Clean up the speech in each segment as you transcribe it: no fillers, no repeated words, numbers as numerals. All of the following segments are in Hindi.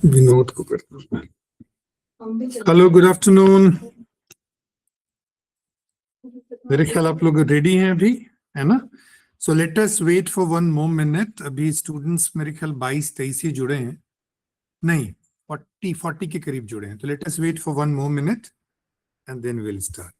विनोद को करता हूँ। Hello, good afternoon. मेरे ख्याल आप लोग रेडी हैं अभी, है ना? So let us wait for 1 more minute। अभी स्टूडेंट्स मेरे ख्याल 22-23 ही जुड़े हैं, नहीं 40 के करीब जुड़े हैं। तो let us wait for 1 more minute and then will start.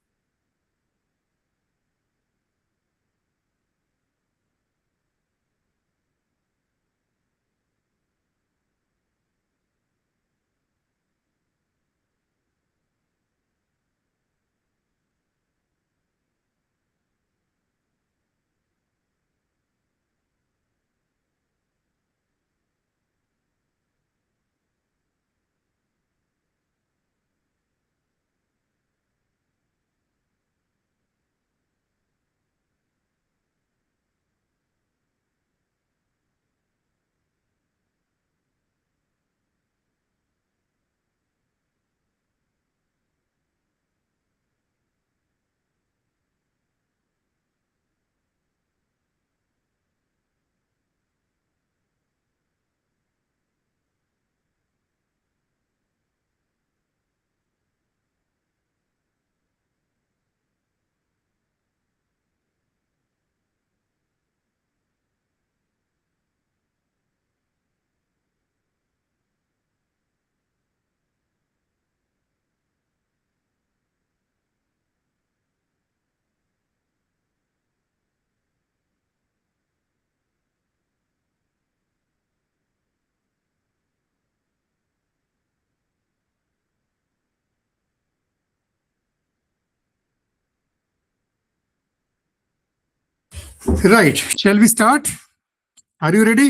Right, shall we start? Are you ready?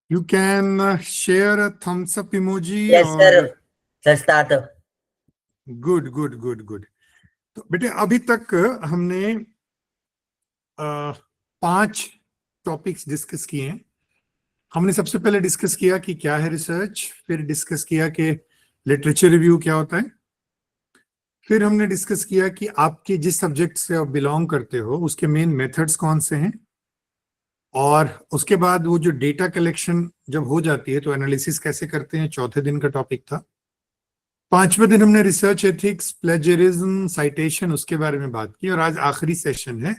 You can share a thumbs up emoji. Yes, or... sir. Let's start. Good good good good. तो बेटे अभी तक हमने 5 टॉपिक्स डिस्कस किए हैं। हमने सबसे पहले डिस्कस किया कि क्या है रिसर्च, फिर डिस्कस किया कि लिटरेचर रिव्यू क्या होता है, फिर हमने डिस्कस किया कि आपके जिस सब्जेक्ट से आप बिलोंग करते हो उसके मेन मेथड्स कौन से हैं, और उसके बाद वो जो डेटा कलेक्शन जब हो जाती है तो एनालिसिस कैसे करते हैं, चौथे दिन का टॉपिक था। 5वें दिन हमने रिसर्च एथिक्स, प्लेजरिज्म, साइटेशन, उसके बारे में बात की, और आज आखिरी सेशन है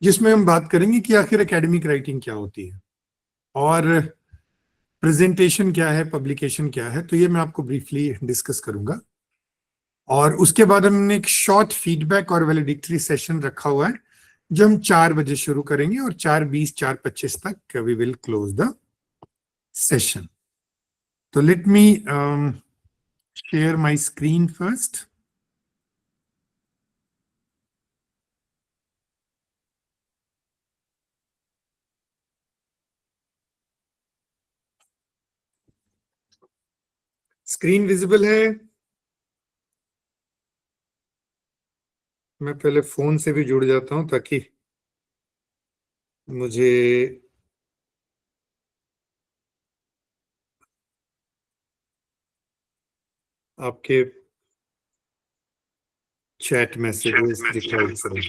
जिसमें हम बात करेंगे कि आखिर एकेडमिक राइटिंग क्या होती है और प्रेजेंटेशन क्या है, पब्लिकेशन क्या है। तो ये मैं आपको ब्रीफली डिस्कस करूंगा, और उसके बाद हमने एक शॉर्ट फीडबैक और वैलिडिक्टरी सेशन रखा हुआ है जो हम 4 बजे शुरू करेंगे और 4:20 4:25 तक we will close the session. तो let me share my screen first. Screen visible है? मैं पहले फोन से भी जुड़ जाता हूं ताकि मुझे आपके चैट मैसेजेस दिखाई पड़े।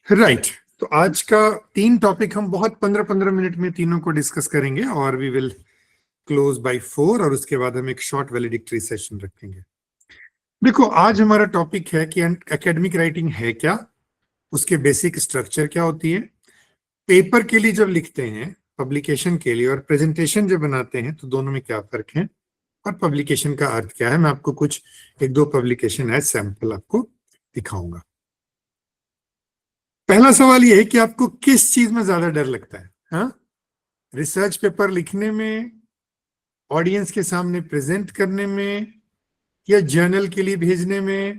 राइट, तो आज का 3 टॉपिक हम बहुत 15-15 मिनट में तीनों को डिस्कस करेंगे और वी विल क्लोज बाय 4, और उसके बाद हम एक शॉर्ट वैलिडिक्टरी सेशन रखेंगे। देखो, आज हमारा टॉपिक है कि एकेडमिक राइटिंग है क्या, उसके बेसिक स्ट्रक्चर क्या होती है, पेपर के लिए जब लिखते हैं, पब्लिकेशन के लिए, और प्रेजेंटेशन जब बनाते हैं तो दोनों में क्या फर्क है, और पब्लिकेशन का अर्थ क्या है। मैं आपको कुछ 1-2 पब्लिकेशन एज सैंपल आपको दिखाऊंगा। पहला सवाल यह है कि आपको किस चीज में ज्यादा डर लगता है? हाँ, रिसर्च पेपर लिखने में, ऑडियंस के सामने प्रेजेंट करने में, या जर्नल के लिए भेजने में?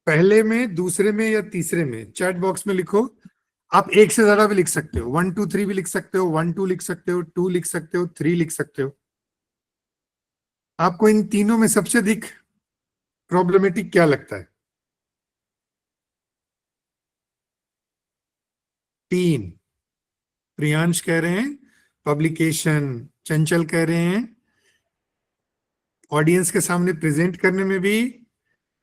पहले में, दूसरे में, या तीसरे में? चैट बॉक्स में लिखो। आप 1 से ज्यादा भी लिख सकते हो, 1 2 3 भी लिख सकते हो, 1 2 लिख सकते हो, 2 लिख सकते हो, 3 लिख सकते हो। आपको इन तीनों में सबसे अधिक प्रॉब्लमेटिक क्या लगता है? 3। प्रियांश कह रहे हैं पब्लिकेशन, चंचल कह रहे हैं ऑडियंस के सामने प्रेजेंट करने में भी,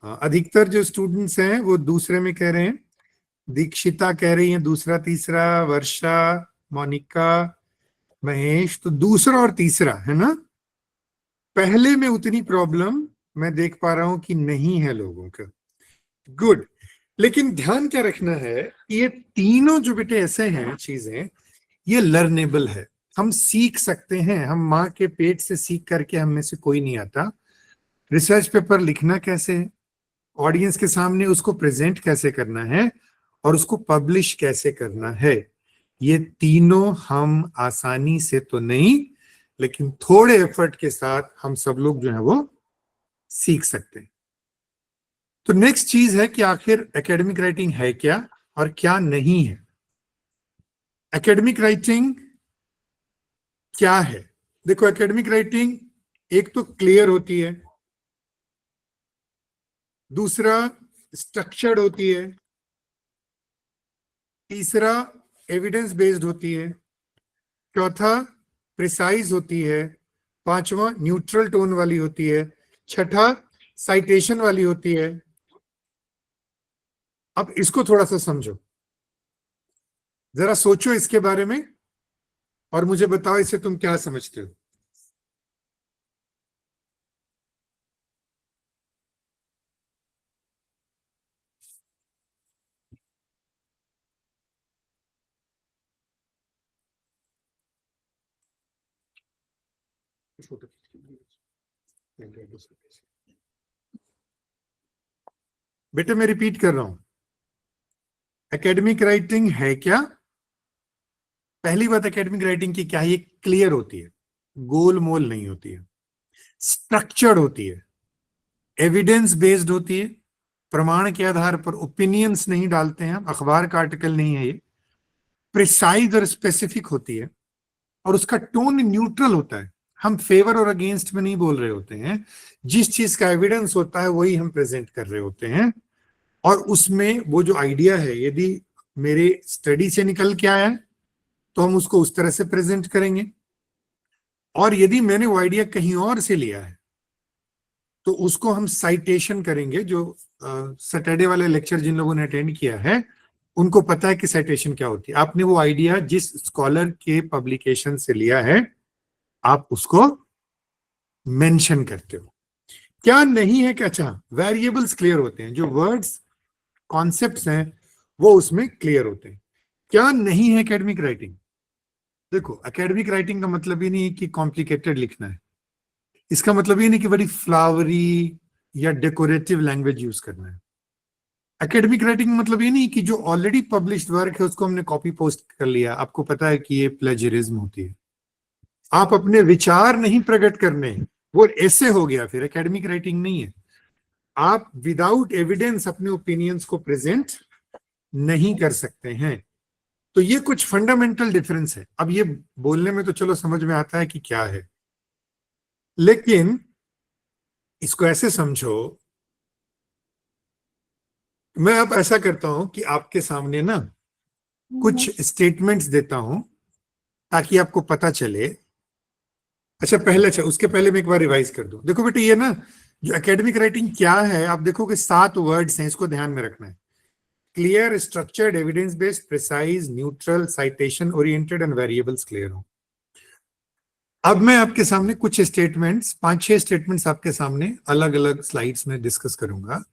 अधिकतर जो स्टूडेंट्स हैं वो दूसरे में कह रहे हैं। दीक्षिता कह रही है दूसरा तीसरा, वर्षा, मोनिका, महेश, तो दूसरा और तीसरा है ना। पहले में उतनी प्रॉब्लम मैं देख पा रहा हूं कि नहीं है लोगों का। गुड। लेकिन ध्यान क्या रखना है, ये तीनों जो बेटे ऐसे हैं चीजें, ये लर्नेबल है, हम सीख सकते हैं। हम माँ के पेट से सीख करके हम में से कोई नहीं आता। रिसर्च पेपर लिखना कैसे है, ऑडियंस के सामने उसको प्रेजेंट कैसे करना है, और उसको पब्लिश कैसे करना है, ये तीनों हम आसानी से तो नहीं, लेकिन थोड़े एफर्ट के साथ हम सब लोग जो है वो सीख सकते हैं। तो नेक्स्ट चीज है कि आखिर एकेडमिक राइटिंग है क्या और क्या नहीं है। एकेडमिक राइटिंग क्या है? देखो, एकेडमिक राइटिंग एक तो क्लियर होती है, दूसरा स्ट्रक्चर्ड होती है, तीसरा एविडेंस बेस्ड होती है, चौथा प्रिसाइज होती है, पांचवा न्यूट्रल टोन वाली होती है, छठा साइटेशन वाली होती है। अब इसको थोड़ा सा समझो, जरा सोचो इसके बारे में और मुझे बताओ इसे तुम क्या समझते हो। बेटे मैं रिपीट कर रहा हूं, एकेडमिक राइटिंग है क्या? पहली बात, एकेडमिक राइटिंग की क्या है, ये क्लियर होती है, गोल मोल नहीं होती है, स्ट्रक्चर्ड होती है, एविडेंस बेस्ड होती है, प्रमाण के आधार पर ओपिनियंस नहीं डालते हैं, अखबार का आर्टिकल नहीं है ये, प्रिसाइज और स्पेसिफिक होती है, और उसका टोन न्यूट्रल होता है। हम फेवर और अगेंस्ट में नहीं बोल रहे होते हैं, जिस चीज का एविडेंस होता है वही हम प्रेजेंट कर रहे होते हैं। और उसमें वो जो आइडिया है, यदि मेरे स्टडी से निकल के आया है तो हम उसको उस तरह से प्रेजेंट करेंगे, और यदि मैंने वो आइडिया कहीं और से लिया है तो उसको हम साइटेशन करेंगे। जो सैटरडे वाले लेक्चर जिन लोगों ने अटेंड किया है उनको पता है कि साइटेशन क्या होती है। आपने वो आइडिया जिस स्कॉलर के पब्लिकेशन से लिया है आप उसको मेंशन करते हो। क्या नहीं है क्या? अच्छा, वेरिएबल्स क्लियर होते हैं, जो वर्ड्स कॉन्सेप्ट्स हैं वो उसमें क्लियर होते हैं। क्या नहीं है एकेडमिक राइटिंग? देखो, एकेडमिक राइटिंग का मतलब ये नहीं है कि कॉम्प्लिकेटेड लिखना है, इसका मतलब ये नहीं कि बड़ी फ्लावरी या डेकोरेटिव लैंग्वेज यूज करना है। एकेडमिक राइटिंग मतलब ये नहीं कि जो ऑलरेडी पब्लिश्ड वर्क है उसको हमने कॉपी पोस्ट कर लिया। आपको पता है कि ये प्लेजरिज्म होती है। आप अपने विचार नहीं प्रकट करने हैं, वो ऐसे हो गया, फिर एकेडमिक राइटिंग नहीं है। आप विदाउट एविडेंस अपने ओपिनियंस को प्रेजेंट नहीं कर सकते हैं। तो ये कुछ फंडामेंटल डिफरेंस है। अब ये बोलने में तो चलो समझ में आता है कि क्या है, लेकिन इसको ऐसे समझो। मैं अब ऐसा करता हूं कि आपके सामने ना कुछ स्टेटमेंट्स देता हूं ताकि आपको पता चले। अच्छा पहले, अच्छा उसके पहले मैं एक बार रिवाइज कर दूं। देखो बेटे, ये ना जो एकेडमिक राइटिंग क्या है, आप देखो कि 7 वर्ड्स हैं, इसको ध्यान में रखना है। Clear, structured, evidence based, precise, neutral, citation oriented and variables clear हो। अब मैं आपके सामने कुछ स्टेटमेंट्स, 5-6 स्टेटमेंट्स आपके सामने अलग अलग स्लाइड्स में डिस्कस करूंगा,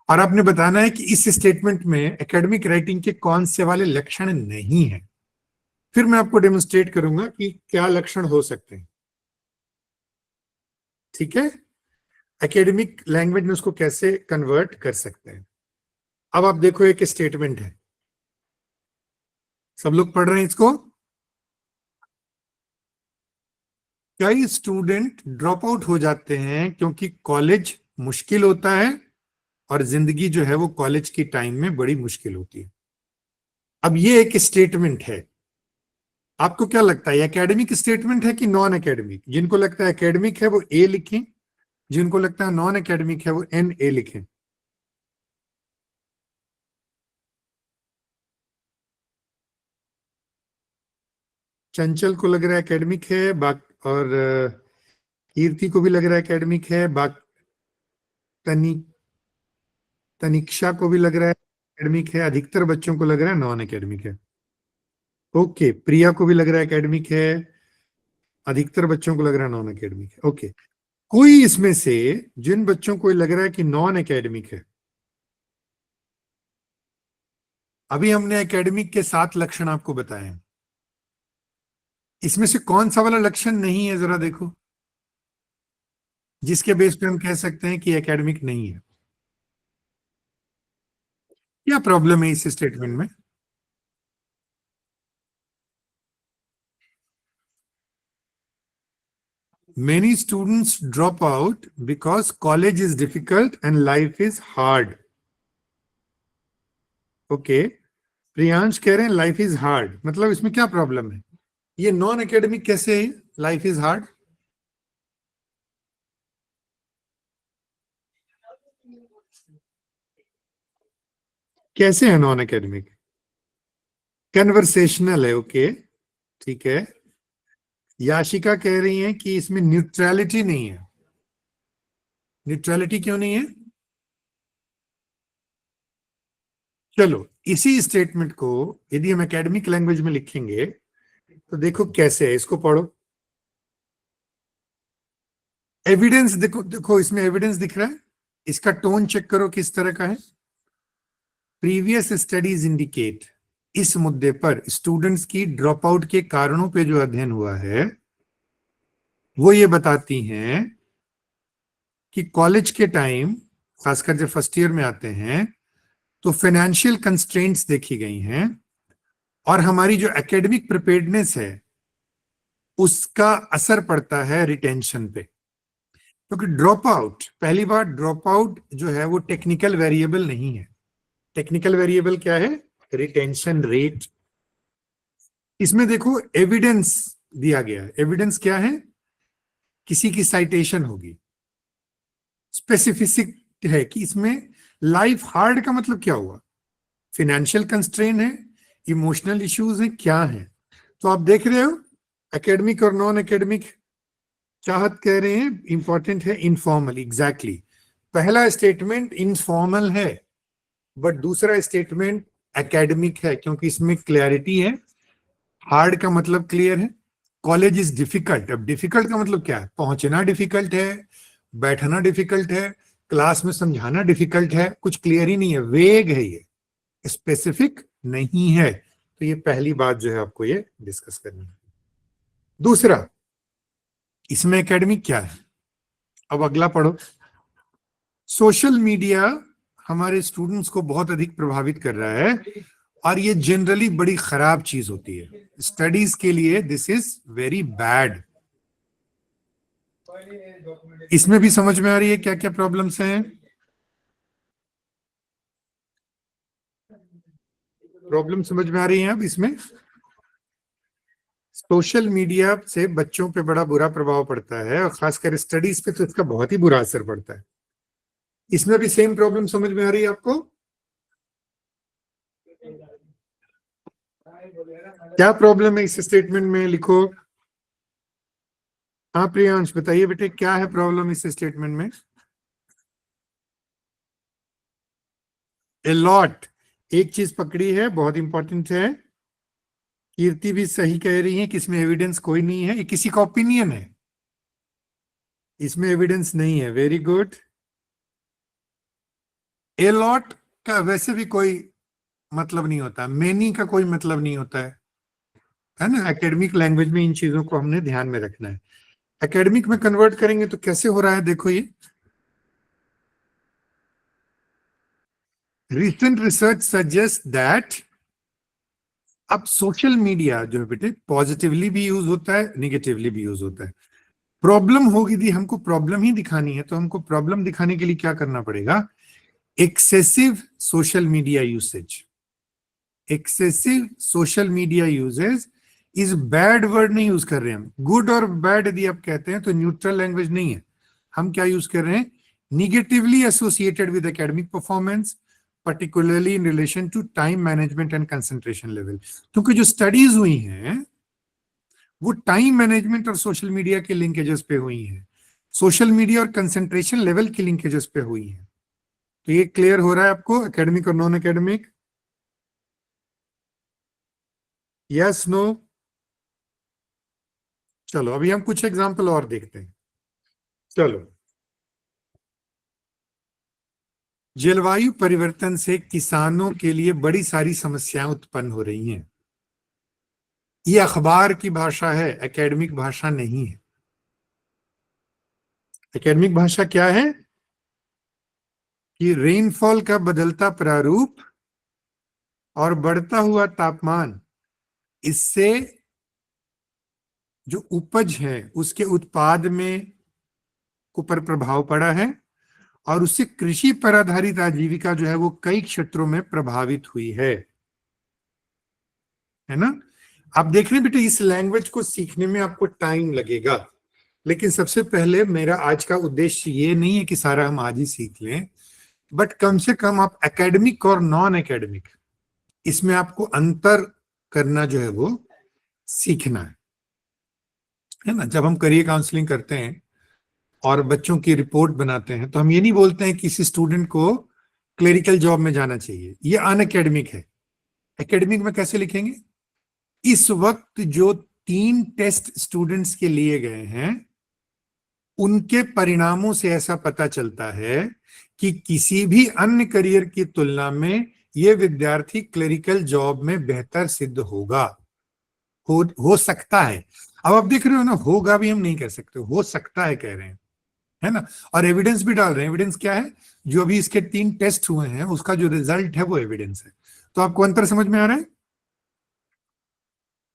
और आपने बताना है कि इस स्टेटमेंट में एकेडमिक राइटिंग के कौन से वाले लक्षण नहीं है। फिर मैं आपको डेमोन्स्ट्रेट करूंगा कि क्या लक्षण हो सकते हैं। ठीक है, एकेडमिक लैंग्वेज में उसको कैसे कन्वर्ट कर सकते हैं। अब आप देखो, एक स्टेटमेंट है, सब लोग पढ़ रहे हैं इसको। कई स्टूडेंट ड्रॉप आउट हो जाते हैं क्योंकि कॉलेज मुश्किल होता है, और जिंदगी जो है वो कॉलेज की टाइम में बड़ी मुश्किल होती है। अब ये एक स्टेटमेंट है, आपको क्या लगता है एकेडमिक स्टेटमेंट है कि नॉन एकेडमिक? जिनको लगता है एकेडमिक है वो ए लिखें, जिनको लगता है नॉन एकेडमिक है वो NA लिखें। चंचल को लग रहा है एकेडमिक है, और कीर्ति को भी लग रहा है एकेडमिक है, तनी तनिक्षा को भी लग रहा है। एकेडमिक है, अधिकतर बच्चों को लग रहा है नॉन एकेडमिक है। ओके, प्रिया को भी लग रहा है एकेडमिक है, अधिकतर बच्चों को लग रहा है नॉन एकेडमिक है। ओके, कोई इसमें से जिन बच्चों को लग रहा है कि नॉन एकेडमिक है, अभी हमने एकेडमिक के 7 लक्षण आपको बताए हैं, इसमें से कौन सा वाला लक्षण नहीं है जरा देखो, जिसके बेस पे हम कह सकते हैं कि एकेडमिक नहीं है। क्या प्रॉब्लम है इस स्टेटमेंट में? Many students drop out because college is difficult and life is hard. Okay, Priyansh कह रहे हैं लाइफ इज हार्ड, मतलब इसमें क्या प्रॉब्लम है? ये नॉन एकेडमिक कैसे है लाइफ इज हार्ड? कैसे है नॉन एकेडमिक? कन्वर्सेशनल है, ओके ठीक है। याशिका कह रही है कि इसमें न्यूट्रलिटी नहीं है। न्यूट्रलिटी क्यों नहीं है? चलो, इसी स्टेटमेंट को यदि हम एकेडमिक लैंग्वेज में लिखेंगे तो देखो कैसे है, इसको पढ़ो। एविडेंस देखो, देखो इसमें एविडेंस दिख रहा है, इसका टोन चेक करो किस तरह का है। प्रीवियस स्टडीज इंडिकेट, इस मुद्दे पर स्टूडेंट्स की ड्रॉप आउट के कारणों पे जो अध्ययन हुआ है वो ये बताती हैं कि कॉलेज के टाइम, खासकर जब फर्स्ट ईयर में आते हैं, तो फाइनेंशियल कंस्ट्रेंट्स देखी गई हैं और हमारी जो एकेडमिक प्रिपेयर्डनेस है उसका असर पड़ता है रिटेंशन पे। क्योंकि ड्रॉप आउट, पहली बार ड्रॉप आउट जो है वो टेक्निकल वेरिएबल नहीं है। टेक्निकल वेरिएबल क्या है? Retention rate. इसमें देखो एविडेंस दिया गया है। एविडेंस क्या है? किसी की साइटेशन होगी, स्पेसिफिक है कि इसमें लाइफ हार्ड का मतलब क्या हुआ, फाइनेंशियल कंस्ट्रेन है, इमोशनल इश्यूज है, क्या है? तो आप देख रहे हो एकेडमिक और नॉन एकेडमिक। चाहत कह रहे हैं इंपॉर्टेंट है इनफॉर्मल, एग्जैक्टली। पहला स्टेटमेंट इनफॉर्मल है बट दूसरा स्टेटमेंट एकेडमिक है, क्योंकि इसमें क्लैरिटी है। हार्ड का मतलब क्लियर है। कॉलेज इज डिफिकल्ट, अब डिफिकल्ट का मतलब क्या है? पहुंचना डिफिकल्ट है, बैठना डिफिकल्ट है, क्लास में समझाना डिफिकल्ट है, कुछ क्लियर ही नहीं है, वेग है, ये स्पेसिफिक नहीं है। तो ये पहली बात जो है आपको ये डिस्कस करनी है। दूसरा, इसमें एकेडमिक क्या है? अब अगला पढ़ो। सोशल मीडिया हमारे स्टूडेंट्स को बहुत अधिक प्रभावित कर रहा है और ये जनरली बड़ी खराब चीज होती है स्टडीज के लिए। This is very bad. इसमें भी समझ में आ रही है क्या क्या प्रॉब्लम्स हैं? प्रॉब्लम समझ में आ रही है अब इसमें? सोशल मीडिया से बच्चों पे बड़ा बुरा प्रभाव पड़ता है और खासकर स्टडीज पे तो इसका बहुत ही बुरा असर पड़ता है। इसमें भी सेम प्रॉब्लम समझ में आ रही है आपको? क्या प्रॉब्लम है इस स्टेटमेंट में, लिखो। हाँ प्रियांश बताइए बेटे, क्या है प्रॉब्लम इस स्टेटमेंट में? ए लॉट, एक चीज पकड़ी है, बहुत इंपॉर्टेंट है। कीर्ति भी सही कह रही है कि इसमें एविडेंस कोई नहीं है, ये किसी का ओपिनियन है, इसमें एविडेंस नहीं है। Very good. ए लॉट का वैसे भी कोई मतलब नहीं होता, मेनी का कोई मतलब नहीं होता है ना। एकेडमिक लैंग्वेज में इन चीजों को हमने ध्यान में रखना है। एकेडमिक में कन्वर्ट करेंगे तो कैसे हो रहा है देखो ये। रिसेंट रिसर्च सजेस्ट दैट, अब सोशल मीडिया जो है बेटे पॉजिटिवली भी यूज होता है, निगेटिवली भी यूज होता है। प्रॉब्लम होगी दी, हमको प्रॉब्लम ही दिखानी है, तो हमको प्रॉब्लम दिखाने के लिए क्या करना पड़ेगा? Excessive social media usage. Excessive social media usage is bad word नहीं यूज कर रहे हैं हम। गुड और बैड यदि आप कहते हैं तो न्यूट्रल लैंग्वेज नहीं है। हम क्या यूज कर रहे हैं? Negatively associated with academic performance, particularly in relation to time management and concentration level. क्योंकि जो स्टडीज हुई हैं वो टाइम मैनेजमेंट और सोशल मीडिया के लिंकेजेस पे हुई हैं, सोशल मीडिया और कंसंट्रेशन लेवल के लिंकेजेस पे हुई हैं। तो ये क्लियर हो रहा है आपको, एकेडमिक और नॉन एकेडमिक? Yes, no? चलो अभी हम कुछ एग्जांपल और देखते हैं। चलो, जलवायु परिवर्तन से किसानों के लिए बड़ी सारी समस्याएं उत्पन्न हो रही हैं। ये अखबार की भाषा है, एकेडमिक भाषा नहीं है। एकेडमिक भाषा क्या है कि रेनफॉल का बदलता प्रारूप और बढ़ता हुआ तापमान, इससे जो उपज है उसके उत्पाद में ऊपर प्रभाव पड़ा है, और उससे कृषि पर आधारित आजीविका जो है वो कई क्षेत्रों में प्रभावित हुई है ना। आप देख रहे हैं बेटे, इस लैंग्वेज को सीखने में आपको टाइम लगेगा, लेकिन सबसे पहले मेरा आज का उद्देश्य ये नहीं है कि सारा हम आज ही सीख लें, बट कम से कम आप एकेडमिक और नॉन एकेडमिक, इसमें आपको अंतर करना जो है वो सीखना है ना। जब हम करियर काउंसलिंग करते हैं और बच्चों की रिपोर्ट बनाते हैं, तो हम ये नहीं बोलते हैं किसी स्टूडेंट को क्लेरिकल जॉब में जाना चाहिए, ये अन एकेडमिक है। एकेडमिक में कैसे लिखेंगे? इस वक्त जो 3 टेस्ट स्टूडेंट्स के लिए गए हैं, उनके परिणामों से ऐसा पता चलता है कि किसी भी अन्य करियर की तुलना में यह विद्यार्थी क्लरिकल जॉब में बेहतर सिद्ध होगा, हो सकता है। अब आप देख रहे हो ना, होगा भी हम नहीं कह सकते, हो सकता है कह रहे हैं, है ना। और एविडेंस भी डाल रहे हैं। एविडेंस क्या है? जो अभी इसके 3 टेस्ट हुए हैं उसका जो रिजल्ट है वो एविडेंस है। तो आपको अंतर समझ में आ रहा है?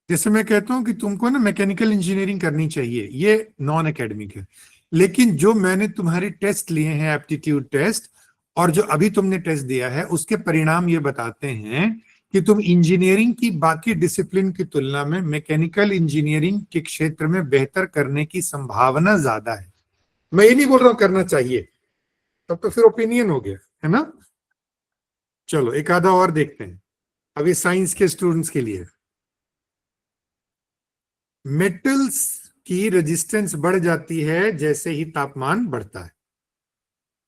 जैसे मैं कहता हूं कि तुमको ना मैकेनिकल इंजीनियरिंग करनी चाहिए, ये नॉन एकेडमिक है। लेकिन जो मैंने तुम्हारे टेस्ट लिए हैं, एप्टीट्यूड टेस्ट, और जो अभी तुमने टेस्ट दिया है, उसके परिणाम ये बताते हैं कि तुम इंजीनियरिंग की बाकी डिसिप्लिन की तुलना में मैकेनिकल इंजीनियरिंग के क्षेत्र में बेहतर करने की संभावना ज्यादा है। मैं ये नहीं बोल रहा हूं करना चाहिए, तब तो फिर ओपिनियन हो गया, है ना। चलो एक आधा और देखते हैं। अभी साइंस के स्टूडेंट्स के लिए, मेटल्स की रेजिस्टेंस बढ़ जाती है जैसे ही तापमान बढ़ता है।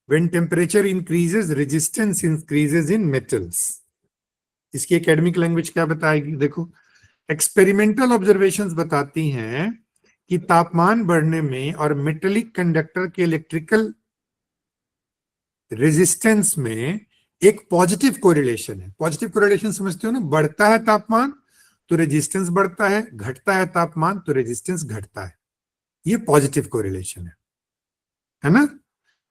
When temperature increases, resistance increases in metals. इसकी एकेडमिक लैंग्वेज क्या बताएगी? देखो, एक्सपेरिमेंटल ऑब्जर्वेशंस बताती हैं कि तापमान बढ़ने में और मेटेलिक कंडक्टर के इलेक्ट्रिकल रेजिस्टेंस में एक पॉजिटिव कोरिलेशन है। पॉजिटिव कोरिलेशन समझते हो ना? बढ़ता है तापमान तो रेजिस्टेंस बढ़ता है, घटता है तापमान तो रेजिस्टेंस घटता है। ये पॉजिटिव कोरिलेशन है ना।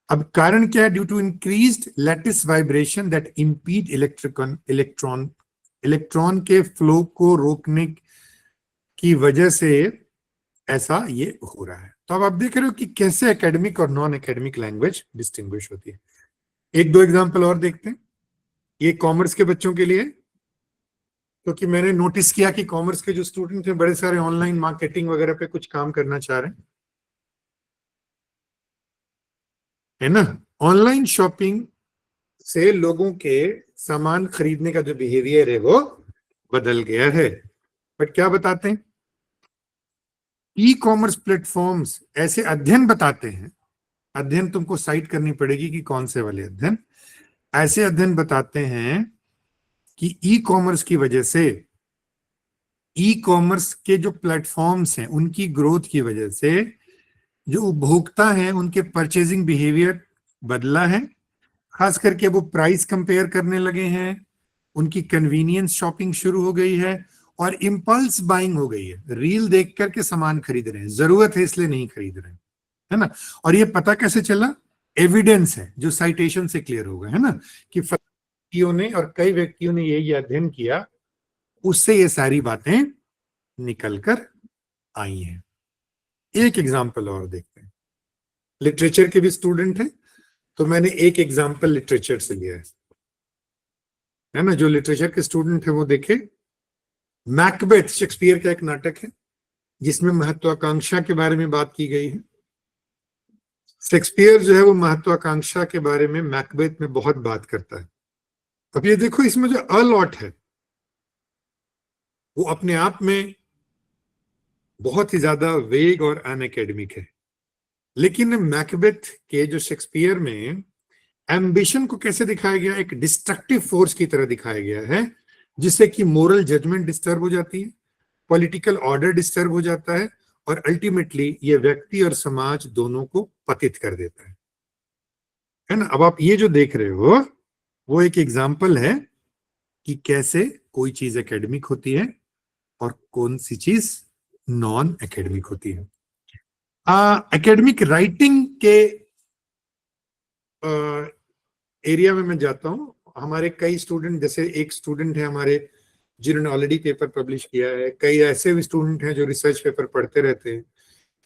अब कारण क्या है? Due to increased lattice vibration that impede electron के फ्लो को रोकने की वजह से ऐसा ये हो रहा है। तो अब आप देख रहे हो कि कैसे एकेडमिक और नॉन एकेडमिक लैंग्वेज डिस्टिंग्विश होती है। एक दो एग्जांपल और देखते हैं। ये कॉमर्स के बच्चों के लिए, क्योंकि मैंने नोटिस किया कि कॉमर्स के जो स्टूडेंट हैं बड़े सारे ऑनलाइन मार्केटिंग वगैरह पे कुछ काम करना चाह रहे हैं, है ना। ऑनलाइन शॉपिंग से लोगों के सामान खरीदने का जो बिहेवियर है वो बदल गया है। बट क्या बताते हैं ई कॉमर्स प्लेटफॉर्म्स? ऐसे अध्ययन बताते हैं, अध्ययन तुमको साइट करनी पड़ेगी कि कौन से वाले अध्ययन। ऐसे अध्ययन बताते हैं कि ई कॉमर्स की वजह से, ई कॉमर्स के जो प्लेटफॉर्म्स हैं उनकी ग्रोथ की वजह से जो उपभोक्ता हैं उनके परचेजिंग बिहेवियर बदला है। खास करके वो प्राइस कंपेयर करने लगे हैं, उनकी कन्वीनियंस शॉपिंग शुरू हो गई है, और इम्पल्स बाइंग हो गई है। रील देख करके सामान खरीद रहे हैं, जरूरत है इसलिए नहीं खरीद रहे हैं, है ना। और ये पता कैसे चला? एविडेंस है जो साइटेशन से क्लियर होगा, है ना, कि व्यक्तियों ने और कई व्यक्तियों ने ये अध्ययन किया, उससे ये सारी बातें निकल कर आई हैं। एक एग्जाम्पल और देखते हैं। लिटरेचर के भी स्टूडेंट हैं, तो मैंने एक एग्जाम्पल लिटरेचर से लिया है ना। जो लिटरेचर के स्टूडेंट है वो देखे, मैकबेथ शेक्सपियर का एक नाटक है जिसमें महत्वाकांक्षा के बारे में बात की गई है। शेक्सपियर जो है वो महत्वाकांक्षा के बारे में मैकबेथ में बहुत बात करता है। अब ये देखो, इसमें जो अलॉट है वो अपने आप में बहुत ही ज्यादा वेग और अनएकेडमिक है, लेकिन मैकबेथ के जो शेक्सपियर में एम्बिशन को कैसे दिखाया गया, एक डिस्ट्रक्टिव फोर्स की तरह दिखाया गया है, जिससे कि मोरल जजमेंट डिस्टर्ब हो जाती है, पॉलिटिकल ऑर्डर डिस्टर्ब हो जाता है, और अल्टीमेटली ये व्यक्ति और समाज दोनों को पतित कर देता है ना। अब आप ये जो देख रहे हो वो एक एग्जाम्पल है कि कैसे कोई चीज एकेडमिक होती है और कौन सी चीज नॉन एकेडमिक होती है। एकेडमिक राइटिंग के एरिया में मैं जाता हूँ। हमारे कई स्टूडेंट, जैसे एक स्टूडेंट है हमारे जिन्होंने ऑलरेडी पेपर पब्लिश किया है, कई ऐसे भी स्टूडेंट हैं जो रिसर्च पेपर पढ़ते रहते हैं,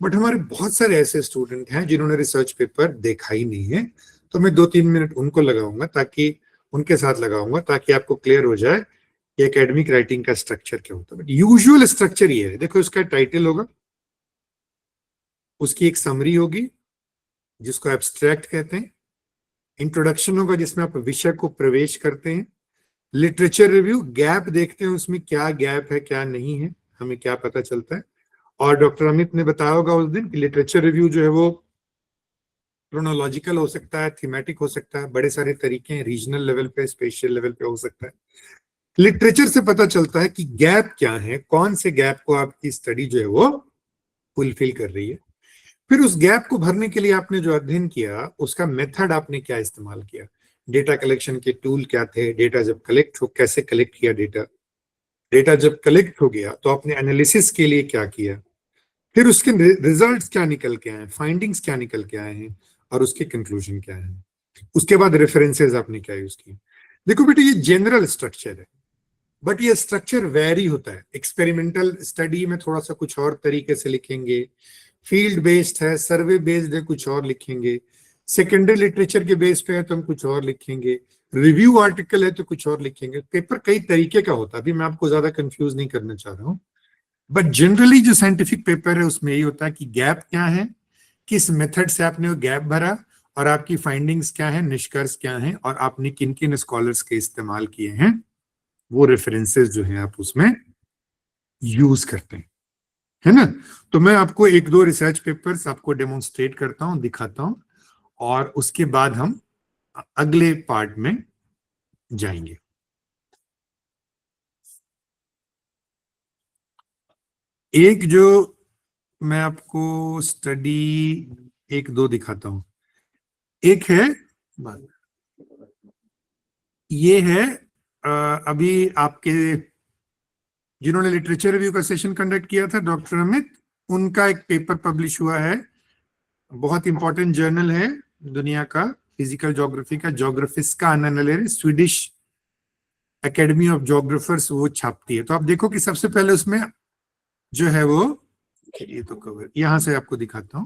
बट हमारे बहुत सारे ऐसे स्टूडेंट हैं जिन्होंने रिसर्च पेपर देखा ही नहीं है। तो मैं 2-3 मिनट उनको लगाऊंगा, ताकि उनके साथ लगाऊंगा ताकि आपको क्लियर हो जाए कि एकेडमिक राइटिंग का स्ट्रक्चर क्या होता है। बट यूजुअल स्ट्रक्चर ये है, देखो इसका टाइटल होगा, उसकी एक समरी होगी जिसको एब्स्ट्रैक्ट कहते हैं, इंट्रोडक्शन होगा जिसमें आप विषय को प्रवेश करते हैं, लिटरेचर रिव्यू, गैप देखते हैं उसमें क्या गैप है क्या नहीं है, हमें क्या पता चलता है। और डॉक्टर अमित ने बताया होगा उस दिन कि लिटरेचर रिव्यू जो है वो क्रोनोलॉजिकल हो सकता है, थीमेटिक हो सकता है, बड़े सारे तरीके हैं, रीजनल लेवल पे, स्पेशियल लेवल पे हो सकता है। लिटरेचर से पता चलता है कि गैप क्या है, कौन से गैप को आपकी स्टडी जो है वो फुलफिल कर रही है। फिर उस गैप को भरने के लिए आपने जो अध्ययन किया उसका मेथड आपने क्या इस्तेमाल किया, डेटा कलेक्शन के टूल क्या थे, डेटा जब कलेक्ट हो कैसे कलेक्ट किया डेटा, डेटा जब कलेक्ट हो गया तो आपने एनालिसिस के लिए क्या किया, फिर उसके रिजल्ट्स क्या निकल के आए, फाइंडिंग्स क्या निकल के आए हैं, और उसके कंक्लूजन क्या है, उसके बाद रेफरेंसेस आपने क्या यूज किए। देखो बेटे ये जनरल स्ट्रक्चर है, बट ये स्ट्रक्चर वेरी होता है। एक्सपेरिमेंटल स्टडी में थोड़ा सा कुछ और तरीके से लिखेंगे, फील्ड बेस्ड है, सर्वे बेस्ड है, कुछ और लिखेंगे, सेकेंडरी लिटरेचर के बेस पे है तो हम कुछ और लिखेंगे, रिव्यू आर्टिकल है तो कुछ और लिखेंगे। पेपर कई तरीके का होता है, अभी मैं आपको ज्यादा कंफ्यूज नहीं करना चाह रहा हूँ, बट जनरली जो साइंटिफिक पेपर है उसमें यही होता है कि गैप क्या है, किस मेथड से आपने वो गैप भरा, और आपकी फाइंडिंग्स क्या है, निष्कर्ष क्या है, और आपने किन किन स्कॉलर्स के इस्तेमाल किए हैं, वो रेफरेंसेस जो है आप उसमें यूज करते हैं, है ना। तो मैं आपको 1-2 रिसर्च पेपर्स आपको डेमोन्स्ट्रेट करता हूं, दिखाता हूं, और उसके बाद हम अगले पार्ट में जाएंगे। एक जो मैं आपको स्टडी 1-2 दिखाता हूं, एक है, ये है अभी आपके जिन्होंने लिटरेचर रिव्यू का सेशन कंडक्ट किया था, डॉक्टर अमित, उनका एक पेपर पब्लिश हुआ है, बहुत इंपॉर्टेंट जर्नल है दुनिया का, फिजिकल ज्योग्राफी का, ज्योग्राफिस्का एनालिसिस, स्वीडिश एकेडमी ऑफ ज्योग्राफर्स वो छापती है। तो आप देखो कि सबसे पहले उसमें जो है वो, ये तो कवर यहां से आपको दिखाता हूं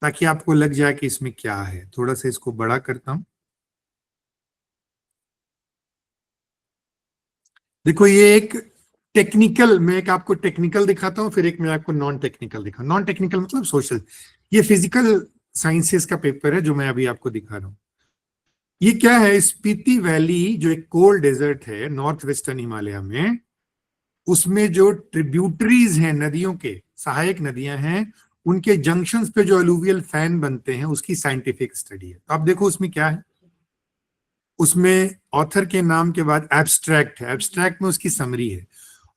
ताकि आपको लग जाए कि इसमें क्या है। थोड़ा सा इसको बड़ा करता हूं, देखो ये एक टेक्निकल, मैं एक आपको टेक्निकल दिखाता हूं, फिर एक मैं आपको नॉन टेक्निकल दिखा, नॉन टेक्निकल मतलब सोशल, ये फिजिकल साइंसेस का पेपर है जो मैं अभी आपको दिखा रहा हूं। ये क्या है, स्पीति वैली जो एक कोल्ड डेजर्ट है नॉर्थ वेस्टर्न हिमालय में, उसमें जो ट्रिब्यूटरीज हैं, नदियों के सहायक नदियां हैं, उनके जंक्शंस पे जो अलूवियल फैन बनते हैं, उसकी साइंटिफिक स्टडी है। तो आप देखो उसमें क्या है, उसमें ऑथर के नाम के बाद एब्स्ट्रैक्ट है, एब्स्ट्रैक्ट में उसकी समरी है,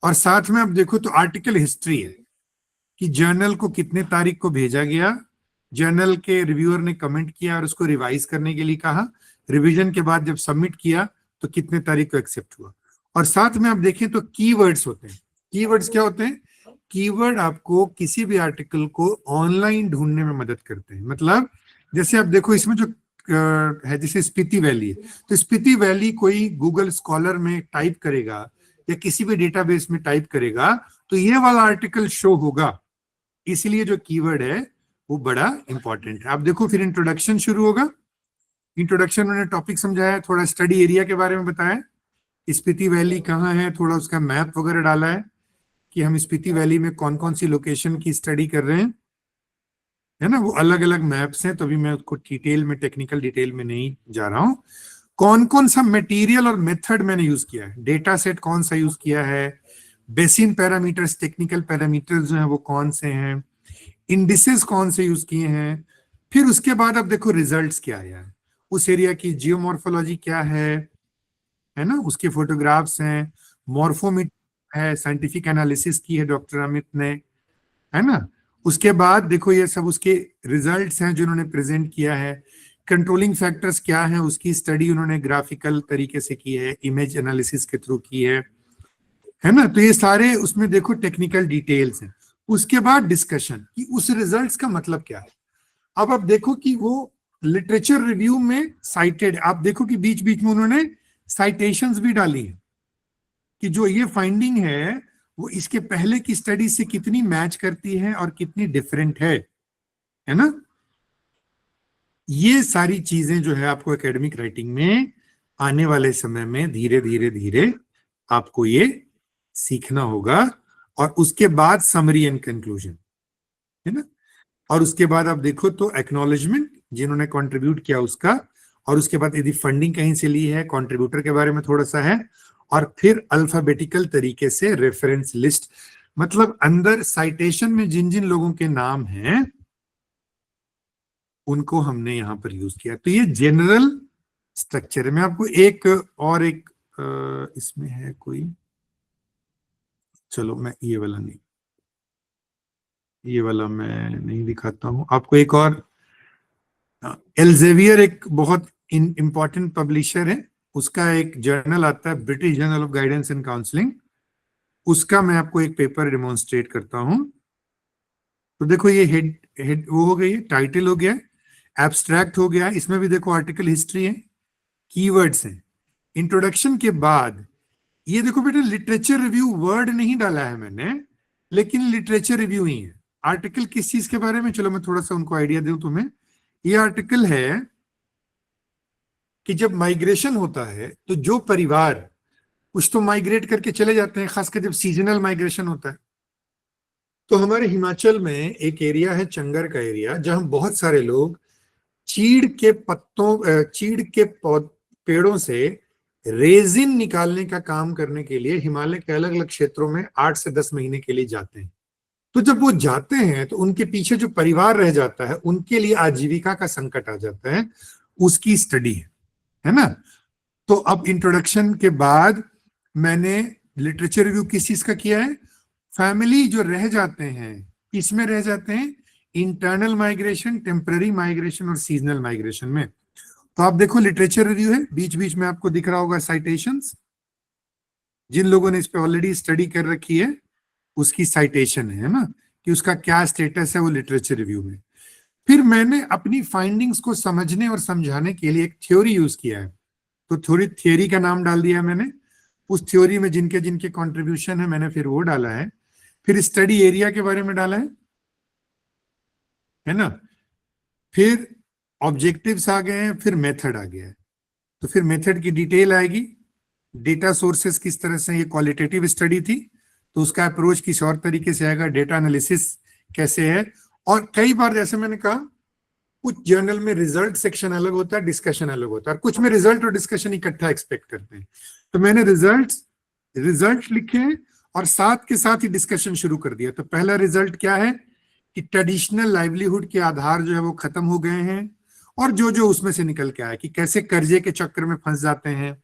और साथ में आप देखो तो आर्टिकल हिस्ट्री है कि जर्नल को कितने तारीख को भेजा गया, जर्नल के रिव्यूअर ने कमेंट किया और उसको रिवाइज करने के लिए कहा, रिवीजन के बाद जब सबमिट किया तो कितने तारीख को एक्सेप्ट हुआ। और साथ में आप देखें तो कीवर्ड्स होते हैं। कीवर्ड्स क्या होते हैं, कीवर्ड आपको किसी भी आर्टिकल को ऑनलाइन ढूंढने में मदद करते हैं। मतलब जैसे आप देखो इसमें जो है, जैसे स्पीति वैली है, तो स्पीति वैली कोई गूगल स्कॉलर में टाइप करेगा या किसी भी डेटाबेस में टाइप करेगा तो ये वाला आर्टिकल शो होगा। इसलिए जो कीवर्ड है वो बड़ा इंपॉर्टेंट है। आप देखो फिर इंट्रोडक्शन शुरू होगा, इंट्रोडक्शन में टॉपिक समझाया, थोड़ा स्टडी एरिया के बारे में बताया, स्पीति वैली कहाँ है, थोड़ा उसका मैप वगैरह डाला है कि हम स्पीति वैली में कौन कौन सी लोकेशन की स्टडी कर रहे हैं, है ना। वो अलग अलग मैप्स हैं, तो अभी मैं उसको डिटेल में, टेक्निकल डिटेल में नहीं जा रहा हूं। कौन कौन सा मटेरियल और मेथड मैंने यूज किया है, डेटा सेट कौन सा यूज किया है, बेसिन पैरामीटर्स, टेक्निकल पैरामीटर्स जो हैं वो कौन से हैं, इंडिसेस कौन से यूज किए हैं, फिर उसके बाद अब देखो रिजल्ट्स क्या आया है, उस एरिया की जियोमॉर्फोलॉजी क्या है ना, उसके फोटोग्राफ्स हैं, मॉर्फोमिट है, साइंटिफिक एनालिसिस की है डॉक्टर अमित ने, है ना। उसके बाद देखो ये सब उसके रिजल्ट्स हैं जो उन्होंने प्रेजेंट किया है। कंट्रोलिंग फैक्टर्स क्या हैं उसकी स्टडी उन्होंने ग्राफिकल तरीके से की है, इमेज एनालिसिस के थ्रू की है ना। तो ये सारे उसमें देखो टेक्निकल डिटेल्स हैं। उसके बाद डिस्कशन कि उस रिजल्ट्स का मतलब क्या है। अब आप देखो कि वो लिटरेचर रिव्यू में साइटेड, आप देखो कि बीच बीच में उन्होंने साइटेशंस भी डाली है कि जो ये फाइंडिंग है वो इसके पहले की स्टडी से कितनी मैच करती है और कितनी डिफरेंट है ना। ये सारी चीजें जो है आपको एकेडमिक राइटिंग में आने वाले समय में धीरे धीरे धीरे आपको ये सीखना होगा। और उसके बाद समरी एंड कंक्लूजन, है ना। और उसके बाद आप देखो तो एक्नॉलेजमेंट जिन्होंने कंट्रीब्यूट किया उसका, और उसके बाद यदि फंडिंग कहीं से ली है, कंट्रीब्यूटर के बारे में थोड़ा सा है, और फिर अल्फाबेटिकल तरीके से रेफरेंस लिस्ट, मतलब अंदर साइटेशन में जिन जिन लोगों के नाम हैं उनको हमने यहां पर यूज किया। तो ये जनरल स्ट्रक्चर है। मैं आपको एक और एक इसमें है कोई, चलो मैं ये वाला नहीं, ये वाला मैं नहीं दिखाता हूं आपको। एक और एल्जेवियर एक बहुत इंपॉर्टेंट पब्लिशर है, उसका एक जर्नल आता है British journal of guidance and counselling, उसका मैं आपको एक पेपर डेमोन्स्ट्रेट करता हूं। तो देखो ये हेड हेड वो हो गई, टाइटल हो गया, एब्स्ट्रैक्ट हो गया, इसमें भी देखो आर्टिकल हिस्ट्री है, कीवर्ड्स हैं, इंट्रोडक्शन के बाद ये देखो बेटा लिटरेचर रिव्यू वर्ड नहीं डाला है मैंने, लेकिन लिटरेचर रिव्यू ही है। आर्टिकल किस चीज के बारे में, चलो मैं थोड़ा सा उनको आइडिया दूं तुम्हें। ये आर्टिकल है कि जब माइग्रेशन होता है तो जो परिवार कुछ तो माइग्रेट करके चले जाते हैं, खासकर जब सीजनल माइग्रेशन होता है। तो हमारे हिमाचल में एक एरिया है चंगर का एरिया, जहां बहुत सारे लोग चीड़ के पत्तों चीड़ के पेड़ों से रेजिन निकालने का काम करने के लिए हिमालय के अलग अलग क्षेत्रों में 8 से 10 महीने के लिए जाते हैं। तो जब वो जाते हैं तो उनके पीछे जो परिवार रह जाता है उनके लिए आजीविका का संकट आ जाता है, उसकी स्टडी है ना। तो अब इंट्रोडक्शन के बाद मैंने लिटरेचर रिव्यू किस चीज का किया है, फैमिली जो रह जाते हैं इसमें रह जाते हैं, इंटरनल माइग्रेशन, टेम्पररी माइग्रेशन और सीजनल माइग्रेशन में। तो आप देखो लिटरेचर रिव्यू है, बीच बीच में आपको दिख रहा होगा साइटेशंस, जिन लोगों ने इस पे ऑलरेडी स्टडी कर रखी है उसकी साइटेशन है ना, कि उसका क्या स्टेटस है वो लिटरेचर रिव्यू में। फिर मैंने अपनी फाइंडिंग्स को समझने और समझाने के लिए एक थ्योरी यूज किया है, तो थोड़ी थ्योरी का नाम डाल दिया है मैंने। उस थ्योरी में जिनके जिनके कंट्रीब्यूशन है मैंने फिर वो डाला है। फिर स्टडी एरिया के बारे में डाला है ना। फिर ऑब्जेक्टिव्स आ गए हैं, फिर मेथड आ गया है। तो फिर मेथड की डिटेल आएगी, डेटा सोर्सेस किस तरह से, ये क्वालिटेटिव स्टडी थी तो उसका अप्रोच किस और तरीके से आएगा, डेटा एनालिसिस कैसे है। और कई बार जैसे मैंने कहा कुछ जर्नल में रिजल्ट सेक्शन अलग होता है, डिस्कशन अलग होता है, और कुछ में रिजल्ट और डिस्कशन इकट्ठा एक्सपेक्ट करते हैं। तो मैंने रिजल्ट लिखे और साथ के साथ ही डिस्कशन शुरू कर दिया। तो पहला रिजल्ट क्या है कि ट्रेडिशनल लाइवलीहुड के आधार जो है वो खत्म हो गए हैं, और जो जो उसमें से निकल के आया कि कैसे कर्जे के चक्कर में फंस जाते हैं,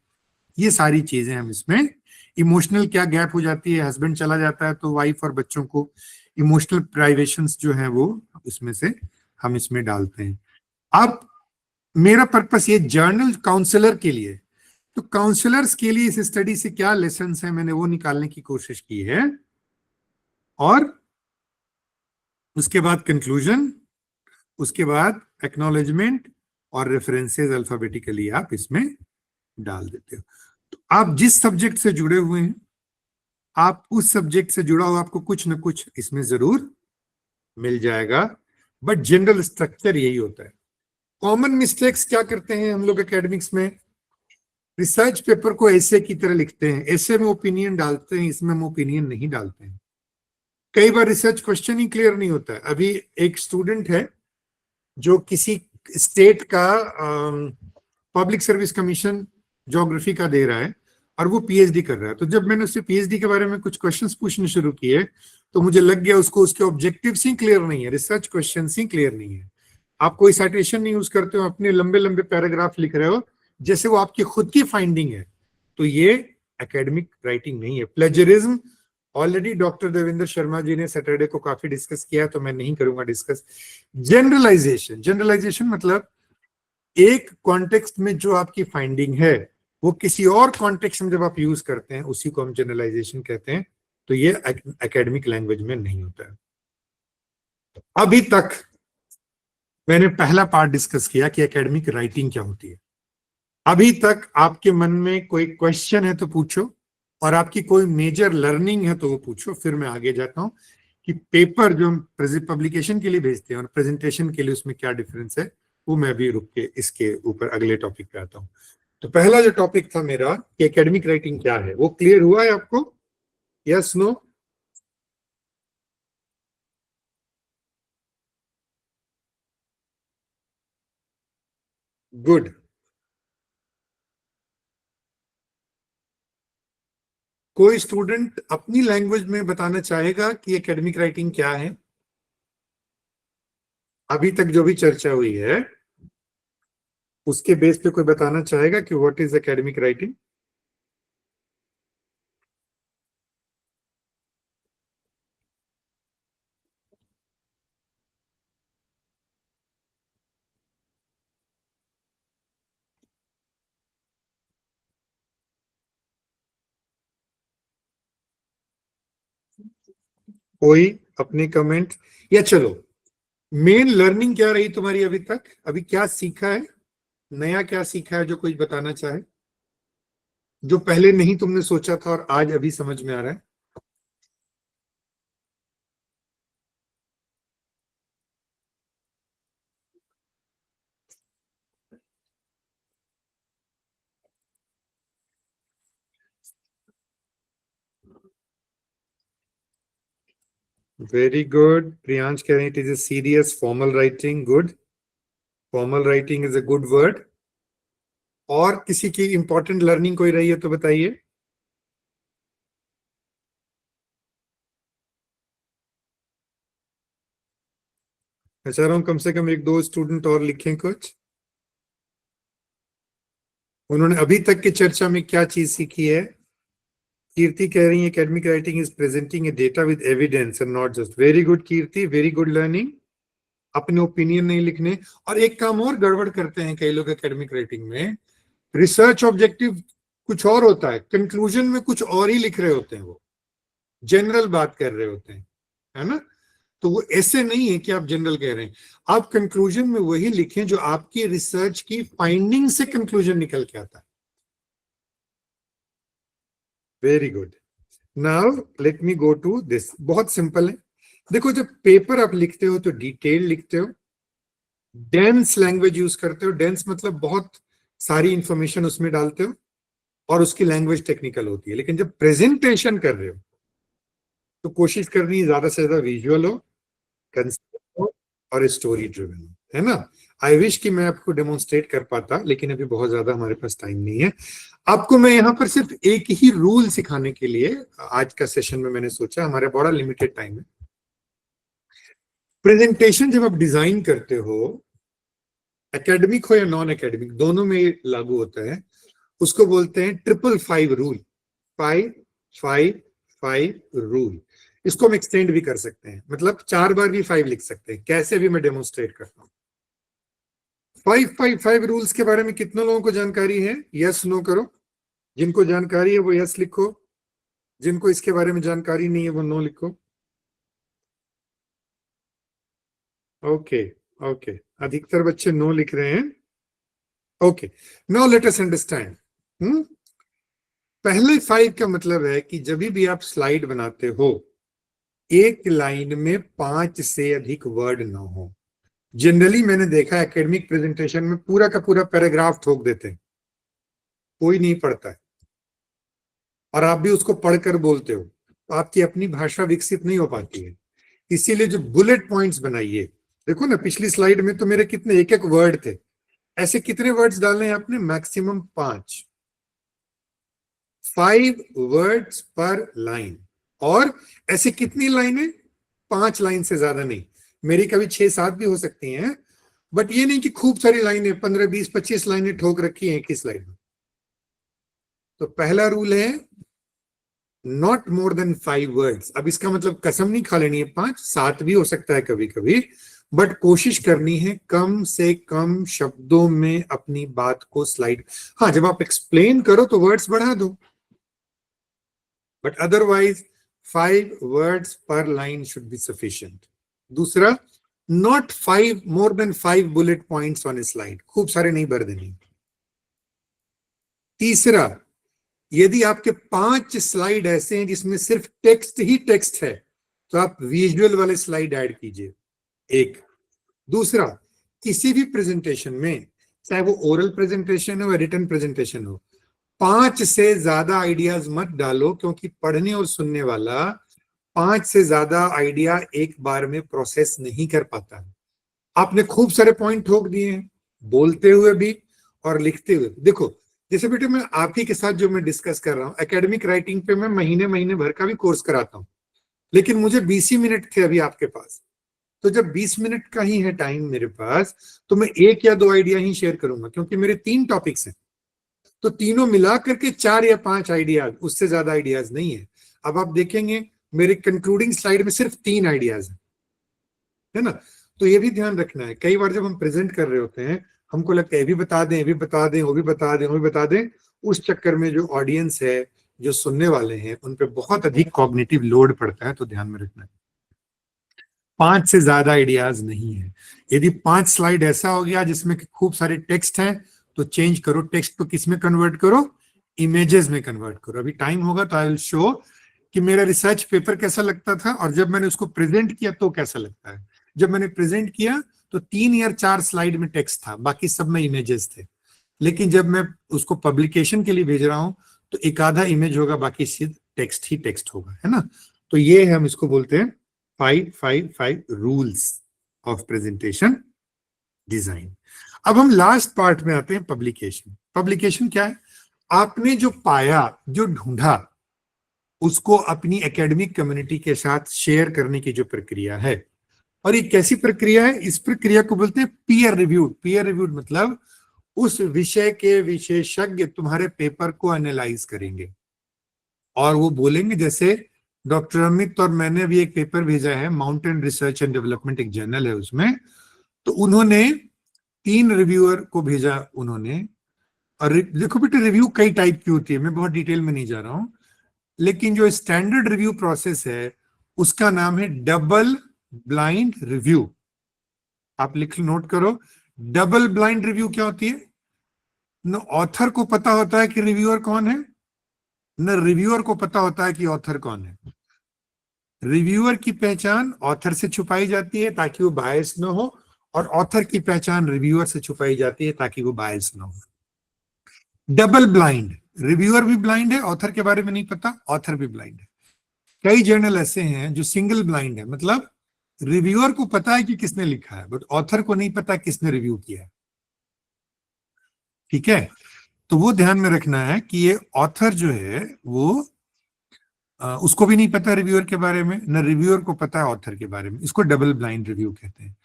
ये सारी चीजें हम इसमें, इमोशनल क्या गैप हो जाती है, हस्बैंड चला जाता है तो वाइफ और बच्चों को इमोशनल प्राइवेशंस जो है वो इसमें से हम इसमें डालते हैं। अब मेरा पर्पस ये जर्नल काउंसलर के लिए, तो काउंसलर्स के लिए इस स्टडी से क्या लेसन है मैंने वो निकालने की कोशिश की है। और उसके बाद कंक्लूजन, उसके बाद एक्नॉलेजमेंट और रेफरेंसेस अल्फाबेटिकली आप इसमें डाल देते हो। तो आप जिस सब्जेक्ट से जुड़े हुए हैं, आप उस सब्जेक्ट से जुड़ा हुआ आपको कुछ ना कुछ इसमें जरूर मिल जाएगा, बट जनरल स्ट्रक्चर यही होता है। कॉमन मिस्टेक्स क्या करते हैं हम लोग एकेडमिक्स में, रिसर्च पेपर को ऐसे की तरह लिखते हैं, ऐसे में ओपिनियन डालते हैं, इसमें हम ओपिनियन नहीं डालते हैं। कई बार रिसर्च क्वेश्चन ही क्लियर नहीं होता है। अभी एक स्टूडेंट है जो किसी स्टेट का पब्लिक सर्विस कमीशन ज्योग्राफी का दे रहा है और वो पीएचडी कर रहा है। तो जब मैंने उससे पीएचडी के बारे में कुछ क्वेश्चंस पूछने शुरू किए तो मुझे लग गया उसको उसके ऑब्जेक्टिव्स ही क्लियर नहीं है, रिसर्च क्वेश्चंस ही क्लियर नहीं है। आप कोई साइटेशन नहीं यूज करते हो, अपने लंबे लंबे पैराग्राफ लिख रहे हो जैसे वो आपकी खुद की फाइंडिंग है, तो ये एकेडमिक राइटिंग नहीं है। Plagiarism already doctor Devendra Sharma ji ने सैटरडे को काफी डिस्कस किया, तो मैं नहीं करूंगा डिस्कस। जनरलाइजेशन, जनरलाइजेशन मतलब एक कॉन्टेक्स्ट में जो आपकी फाइंडिंग है वो किसी और कॉन्टेक्स्ट में जब आप यूज करते हैं, उसी को हम जनरलाइजेशन कहते हैं। तो ये एकेडमिक लैंग्वेज में नहीं होता है। अभी तक मैंने पहला पार्ट डिस्कस किया कि एकेडमिक राइटिंग क्या होती है। अभी तक आपके मन में कोई क्वेश्चन है तो पूछो, और आपकी कोई मेजर लर्निंग है तो वो पूछो, फिर मैं आगे जाता हूं कि पेपर जो हम पब्लिकेशन के लिए भेजते हैं और प्रेजेंटेशन के लिए उसमें क्या डिफरेंस है, वो मैं भी रुक के इसके ऊपर अगले टॉपिक पे आता हूं। तो पहला जो टॉपिक था मेरा कि एकेडमिक राइटिंग क्या है, वो क्लियर हुआ है आपको? Yes, no? गुड। कोई स्टूडेंट अपनी लैंग्वेज में बताना चाहेगा कि एकेडमिक राइटिंग क्या है? अभी तक जो भी चर्चा हुई है उसके बेस पे कोई बताना चाहेगा कि व्हाट इज एकेडमिक राइटिंग? कोई अपने कमेंट, या चलो मेन लर्निंग क्या रही तुम्हारी अभी तक? अभी क्या सीखा है, नया क्या सीखा है जो कोई बताना चाहे, जो पहले नहीं तुमने सोचा था और आज अभी समझ में आ रहा है? Very good. प्रियांश कह रहे हैं it is a serious formal writing. Good, formal writing is a good word. और किसी की इंपॉर्टेंट लर्निंग कोई रही है तो बताइए। मैं चाह रहा हूं कम से कम एक दो स्टूडेंट और लिखें कुछ। उन्होंने अभी तक की चर्चा में क्या चीज सीखी है? कीर्ति कह रही है academic writing is presenting A data with evidence and not just. Very good Kirti, very good learning. अपने ओपिनियन नहीं लिखने। और एक काम और गड़बड़ करते हैं कई लोग एकेडमिक राइटिंग में, रिसर्च ऑब्जेक्टिव कुछ और होता है, कंक्लूजन में कुछ और ही लिख रहे होते हैं, वो जनरल बात कर रहे होते हैं, है ना? तो वो ऐसे नहीं है कि आप जनरल कह रहे हैं, आप कंक्लूजन में वही लिखें जो आपकी रिसर्च की फाइंडिंग से कंक्लूजन निकल के आता है। Very good. Now let me go to this. बहुत सिंपल है। देखो, जब पेपर आप लिखते हो तो डिटेल लिखते हो, डेंस लैंग्वेज यूज करते हो। डेंस मतलब बहुत सारी इंफॉर्मेशन उसमें डालते हो, और उसकी लैंग्वेज टेक्निकल होती है। लेकिन जब प्रेजेंटेशन कर रहे हो तो कोशिश करनी है ज्यादा से ज्यादा विजुअल हो, कंसेप्ट हो, और स्टोरी ड्रिवन हो, है ना? आई विश कि मैं आपको डेमोन्स्ट्रेट कर पाता, लेकिन अभी बहुत ज्यादा हमारे पास टाइम नहीं है। आपको मैं यहाँ पर सिर्फ एक ही रूल सिखाने के लिए आज का सेशन में मैंने सोचा, हमारे बड़ा लिमिटेड टाइम है। प्रेजेंटेशन जब आप डिजाइन करते हो, एकेडमिक हो या नॉन एकेडमिक, दोनों में ये लागू होता है। उसको बोलते हैं 555 रूल। 555 रूल। इसको हम एक्सटेंड भी कर सकते हैं, मतलब 4 बार भी 5 लिख सकते हैं, कैसे भी मैं डेमोन्स्ट्रेट करता हूं। 555 रूल्स के बारे में कितने लोगों को जानकारी है? यस नो करो। जिनको जानकारी है वो यस लिखो, जिनको इसके बारे में जानकारी नहीं है वो नो लिखो। ओके, ओके, अधिकतर बच्चे नो लिख रहे हैं। Okay, now let us understand. पहले 5 का मतलब है कि जब भी आप स्लाइड बनाते हो, एक लाइन में 5 से अधिक वर्ड ना हो। जनरली मैंने देखा एकेडमिक प्रेजेंटेशन में पूरा का पूरा पैराग्राफ ठोक देते हैं, कोई नहीं पढ़ता है, और आप भी उसको पढ़कर बोलते हो, तो आपकी अपनी भाषा विकसित नहीं हो पाती है। इसीलिए जो बुलेट पॉइंट्स बनाइए। देखो ना, पिछली स्लाइड में तो मेरे कितने एक एक वर्ड थे, ऐसे कितने वर्ड्स डालने हैं आपने? मैक्सिमम 5। 5 वर्ड्स पर लाइन। और ऐसे कितनी लाइनें? 5 लाइन से ज्यादा नहीं। मेरी कभी 6-7 भी हो सकती हैं, बट ये नहीं कि खूब सारी लाइनें 15 20 25 लाइनें ठोक रखी हैं एक ही स्लाइड में। तो पहला रूल है नॉट मोर देन 5 वर्ड्स। अब इसका मतलब कसम नहीं खा लेनी है 5 7 भी हो सकता है कभी कभी, बट कोशिश करनी है कम से कम शब्दों में अपनी बात को स्लाइड। हाँ, जब आप एक्सप्लेन करो तो वर्ड्स बढ़ा दो, बट अदरवाइज 5 वर्ड्स पर लाइन शुड बी सफिशिएंट। दूसरा, not 5 more than 5 bullet points on A slide, खूब सारे नहीं भर देनी। तीसरा, यदि आपके 5 स्लाइड ऐसे हैं जिसमें सिर्फ टेक्स्ट ही टेक्स्ट है तो आप विजुअल वाले स्लाइड ऐड कीजिए, एक। दूसरा, किसी भी प्रेजेंटेशन में, चाहे वो ओरल प्रेजेंटेशन हो या रिटन प्रेजेंटेशन हो, 5 से ज्यादा आइडियाज मत डालो, क्योंकि पढ़ने और सुनने वाला 5 से ज्यादा आइडिया एक बार में प्रोसेस नहीं कर पाता है। आपने खूब सारे पॉइंट ठोक दिए हैं, बोलते हुए भी और लिखते हुए। देखो, जैसे बेटे मैं आप ही के साथ जो मैं डिस्कस कर रहा हूँ, एकेडमिक राइटिंग पे मैं महीने महीने भर का भी कोर्स कराता हूँ, लेकिन मुझे 20 ही मिनट थे अभी आपके पास। तो जब 20 मिनट का ही है टाइम मेरे पास, तो मैं 1 या 2 आइडिया ही शेयर करूंगा, क्योंकि मेरे 3 टॉपिक्स हैं, तो तीनों मिला करके 4 या 5 आइडियाज, उससे ज्यादा आइडियाज नहीं है। अब आप देखेंगे मेरे कंक्लूडिंग स्लाइड में सिर्फ 3 आइडियाज है ना। तो ये भी ध्यान रखना है, कई बार जब हम प्रेजेंट कर रहे होते हैं हमको लगता है ये भी बता दें, ये भी बता दें, वो भी बता दें, वो भी बता दें। उस चक्कर में जो ऑडियंस है, जो सुनने वाले हैं, उन पे बहुत अधिक कॉग्निटिव लोड पड़ता है। तो ध्यान में रखना है 5 से ज्यादा आइडियाज नहीं है। यदि 5 स्लाइड ऐसा हो गया जिसमें खूब सारे टेक्स्ट हैं, तो चेंज करो, टेक्स्ट को किस में कन्वर्ट करो, इमेजेस में कन्वर्ट करो। अभी टाइम होगा तो आई विल शो कि मेरा रिसर्च पेपर कैसा लगता था और जब मैंने उसको प्रेजेंट किया तो कैसा लगता है। जब मैंने प्रेजेंट किया तो 3 या 4 स्लाइड में टेक्स्ट था, बाकी सब में इमेजेस थे। लेकिन जब मैं उसको पब्लिकेशन के लिए भेज रहा हूं तो एक आधा इमेज होगा, बाकी सिर्फ टेक्स्ट ही टेक्स्ट होगा, है ना। तो ये हम इसको बोलते हैं 5 रूल्स ऑफ प्रेजेंटेशन डिजाइन। अब हम लास्ट पार्ट में आते हैं, पब्लिकेशन। पब्लिकेशन क्या है? आपने जो पाया, जो ढूंढा, उसको अपनी एकेडमिक कम्युनिटी के साथ शेयर करने की जो प्रक्रिया है, और ये कैसी प्रक्रिया है? इस प्रक्रिया को बोलते हैं पीयर रिव्यूड। पीयर रिव्यूड मतलब उस विषय के विशेषज्ञ तुम्हारे पेपर को एनालाइज करेंगे और वो बोलेंगे, जैसे डॉक्टर अमित और मैंने भी एक पेपर भेजा है, माउंटेन रिसर्च एंड डेवलपमेंट एक जर्नल है उसमें, तो उन्होंने 3 रिव्यूअर को भेजा उन्होंने। और देखो बेटे, रिव्यू कई टाइप की होती है, मैं बहुत डिटेल में नहीं जा रहा हूं, लेकिन जो स्टैंडर्ड रिव्यू प्रोसेस है उसका नाम है डबल ब्लाइंड रिव्यू। आप लिख नोट करो, डबल ब्लाइंड रिव्यू क्या होती है? न ऑथर को पता होता है कि रिव्यूअर कौन है, न रिव्यूअर को पता होता है कि ऑथर कौन है। रिव्यूअर की पहचान ऑथर से छुपाई जाती है ताकि वो बायस न हो, और ऑथर की पहचान रिव्यूअर से छुपाई जाती है ताकि वो बायस न हो। डबल ब्लाइंड, रिव्यूअर भी ब्लाइंड है, ऑथर के बारे में नहीं पता, ऑथर भी ब्लाइंड है। कई जर्नल ऐसे हैं जो सिंगल ब्लाइंड है, मतलब रिव्यूअर को पता है कि किसने लिखा है, बट ऑथर को नहीं पता किसने रिव्यू किया है। ठीक है, तो वो ध्यान में रखना है कि ये ऑथर जो है वो उसको भी नहीं पता रिव्यूअर के बारे में, न रिव्यूअर को पता है ऑथर के बारे में। इसको डबल ब्लाइंड रिव्यू कहते हैं।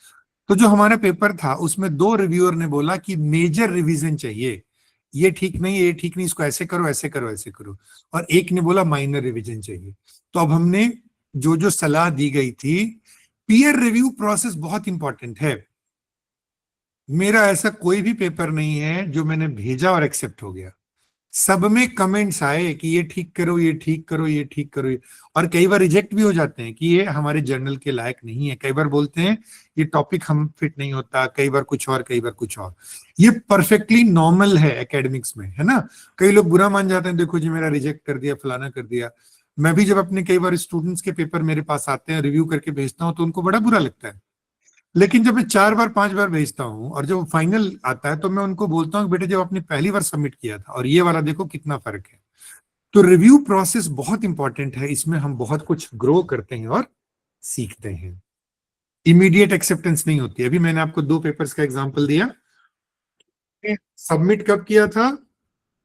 तो जो हमारा पेपर था उसमें 2 रिव्यूअर ने बोला कि मेजर रिवीजन चाहिए, ये ठीक नहीं, ये ठीक नहीं, इसको ऐसे करो, ऐसे करो, ऐसे करो, और एक ने बोला माइनर रिवीजन चाहिए। तो अब हमने जो जो सलाह दी गई थी, पीयर रिव्यू प्रोसेस बहुत इंपॉर्टेंट है। मेरा ऐसा कोई भी पेपर नहीं है जो मैंने भेजा और एक्सेप्ट हो गया, सब में कमेंट्स आए कि ये ठीक करो, ये ठीक करो, ये ठीक करो, और कई बार रिजेक्ट भी हो जाते हैं कि ये हमारे जर्नल के लायक नहीं है। कई बार बोलते हैं ये टॉपिक हम फिट नहीं होता, कई बार कुछ और, कई बार कुछ और। ये परफेक्टली नॉर्मल है एकेडमिक्स में, है ना। कई लोग बुरा मान जाते हैं, देखो जी मेरा रिजेक्ट कर दिया, फलाना कर दिया। मैं भी जब अपने कई बार स्टूडेंट्स के पेपर मेरे पास आते हैं, रिव्यू करके भेजता हूँ, तो उनको बड़ा बुरा लगता है। लेकिन जब मैं 4 बार 5 बार भेजता हूँ और जब फाइनल आता है तो मैं उनको बोलता हूँ बेटे, जब आपने पहली बार सबमिट किया था और ये वाला देखो कितना फर्क है। तो रिव्यू प्रोसेस बहुत इंपॉर्टेंट है, इसमें हम बहुत कुछ ग्रो करते हैं और सीखते हैं। इमीडिएट एक्सेप्टेंस नहीं होती। अभी मैंने आपको 2 पेपर्स का एग्जांपल दिया, सबमिट कब किया था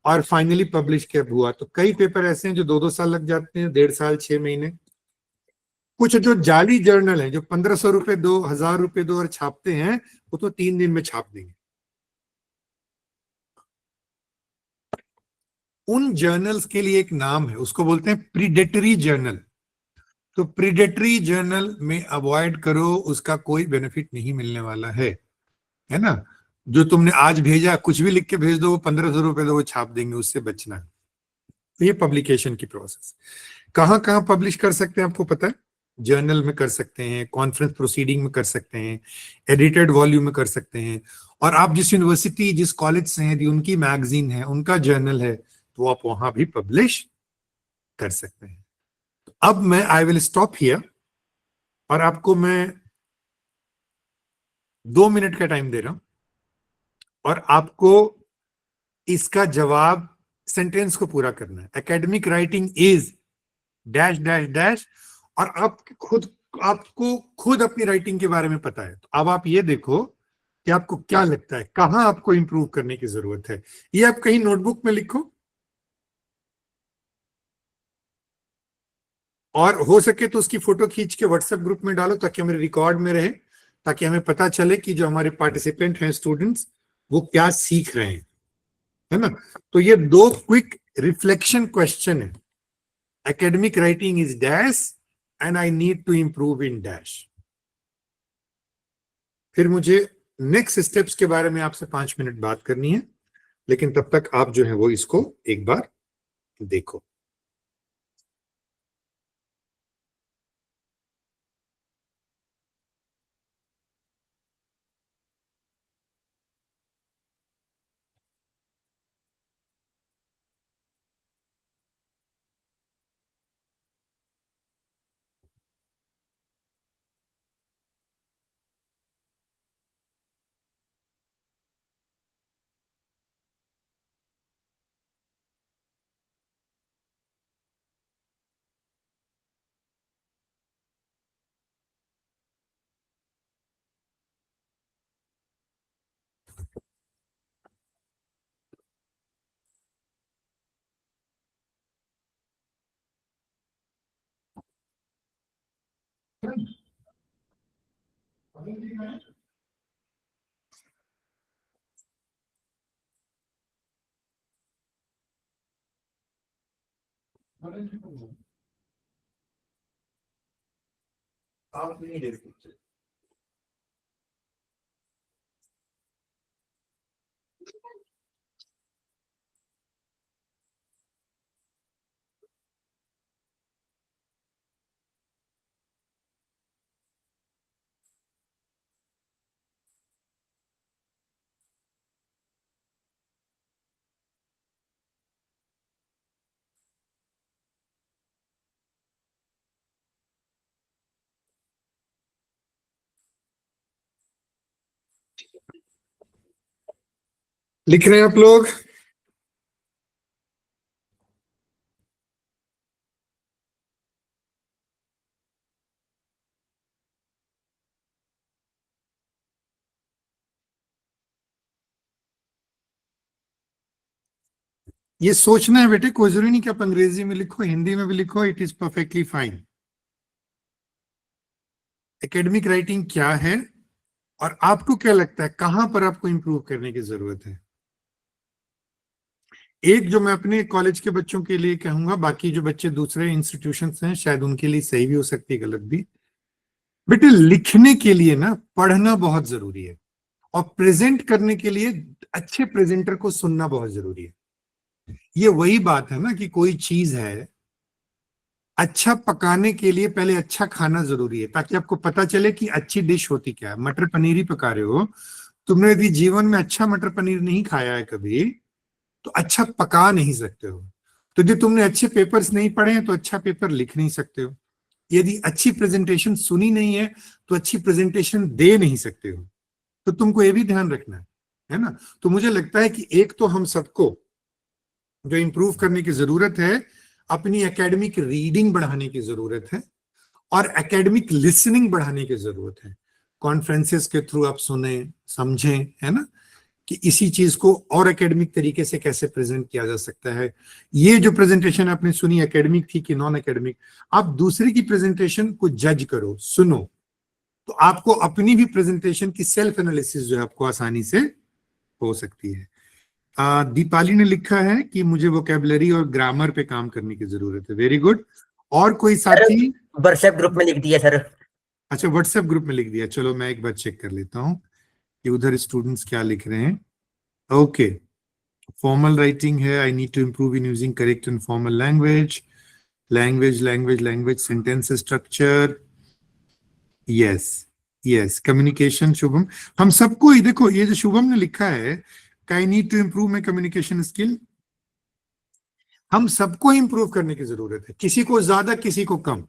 और फाइनली पब्लिश कब हुआ। तो कई पेपर ऐसे हैं जो 2-2 साल लग जाते हैं, 1.5 साल, 6 महीने। कुछ जो जाली जर्नल है, जो 1500 रुपए दो, 1000 रुपए दो और छापते हैं, वो तो 3 दिन में छाप देंगे। उन जर्नल्स के लिए एक नाम है, उसको बोलते हैं प्रीडेटरी जर्नल। तो प्रीडेटरी जर्नल में अवॉइड करो, उसका कोई बेनिफिट नहीं मिलने वाला है ना। जो तुमने आज भेजा, कुछ भी लिख के भेज दो, वो 1500 रुपए दो, वो छाप देंगे, उससे बचना है। तो ये पब्लिकेशन की प्रोसेस। कहाँ कहाँ पब्लिश कर सकते हैं आपको पता है? जर्नल में कर सकते हैं, कॉन्फ्रेंस प्रोसीडिंग में कर सकते हैं, एडिटेड वॉल्यूम में कर सकते हैं, और आप जिस यूनिवर्सिटी, जिस कॉलेज से हैं, यदि उनकी मैगजीन है, उनका जर्नल है, तो आप वहां भी पब्लिश कर सकते हैं। अब मैं आई विल स्टॉप हियर, और आपको मैं 2 मिनट का टाइम दे रहा हूं, और आपको इसका जवाब, सेंटेंस को पूरा करना है। Academic writing is dash dash dash, और आपको खुद अपनी राइटिंग के बारे में पता है। तो अब आप ये देखो कि आपको क्या लगता है, कहां आपको इंप्रूव करने की जरूरत है। ये आप कहीं नोटबुक में लिखो, और हो सके तो उसकी फोटो खींच के व्हाट्सएप ग्रुप में डालो, ताकि हमारे रिकॉर्ड में रहे, ताकि हमें पता चले कि जो हमारे पार्टिसिपेंट हैं, स्टूडेंट्स, वो क्या सीख रहे हैं, है ना। तो ये 2 क्विक रिफ्लेक्शन क्वेश्चन है। Academic writing is dash and I need to improve in dash. फिर मुझे नेक्स्ट स्टेप्स के बारे में आपसे 5 मिनट बात करनी है, लेकिन तब तक आप जो है वो इसको एक बार देखो। आप नहीं दे सकते। लिख रहे हैं आप लोग? ये सोचना है बेटे, कोई जरूरी नहीं कि आप अंग्रेजी में लिखो, हिंदी में भी लिखो, it is perfectly fine. Academic writing क्या है, और आपको क्या लगता है कहां पर आपको इंप्रूव करने की जरूरत है। एक जो मैं अपने कॉलेज के बच्चों के लिए कहूंगा, बाकी जो बच्चे दूसरे इंस्टीट्यूशन हैं शायद उनके लिए सही भी हो सकती है, गलत भी। बेटे लिखने के लिए ना पढ़ना बहुत जरूरी है, और प्रेजेंट करने के लिए अच्छे प्रेजेंटर को सुनना बहुत जरूरी है। ये वही बात है ना कि कोई चीज है, अच्छा पकाने के लिए पहले अच्छा खाना जरूरी है, ताकि आपको पता चले कि अच्छी डिश होती क्या है। मटर पनीर ही पका रहे हो, तुमने यदि जीवन में अच्छा मटर पनीर नहीं खाया है कभी, तो अच्छा पका नहीं सकते हो। तो यदि तुमने अच्छे पेपर्स नहीं पढ़े हैं, तो अच्छा पेपर लिख नहीं सकते हो। यदि अच्छी प्रेजेंटेशन सुनी नहीं है, तो अच्छी प्रेजेंटेशन दे नहीं सकते हो। तो तुमको ये भी ध्यान रखना है ना। तो मुझे लगता है कि एक तो हम सबको जो इंप्रूव करने की जरूरत है, अपनी एकेडमिक रीडिंग बढ़ाने की जरूरत है, और एकेडमिक लिसनिंग बढ़ाने की जरूरत है। कॉन्फ्रेंसेस के थ्रू आप सुने, समझें, है ना, कि इसी चीज को और एकेडमिक तरीके से कैसे प्रेजेंट किया जा सकता है। ये जो प्रेजेंटेशन आपने सुनी एकेडमिक थी कि नॉन एकेडमिक, आप दूसरे की प्रेजेंटेशन को जज करो, सुनो, तो आपको अपनी भी प्रेजेंटेशन की सेल्फ एनालिसिस जो है आपको आसानी से हो सकती है। दीपाली ने लिखा है कि मुझे वोकेबलरी और ग्रामर पे काम करने की जरूरत है। Very good. और कोई साथी? व्हाट्सएप ग्रुप में लिख दिया सर। अच्छा, व्हाट्सएप ग्रुप में लिख दिया। चलो मैं एक बार चेक कर लेता हूँ कि उधर स्टूडेंट्स क्या लिख रहे हैं। ओके, फॉर्मल राइटिंग है, I need to improve in using correct and formal language, language sentence structure, yes yes, communication. Shubham, हम सबको ही देखो, ये जो शुभम ने लिखा है I need to improve my communication skill, हम सबको इंप्रूव करने की जरूरत है, किसी को ज्यादा किसी को कम,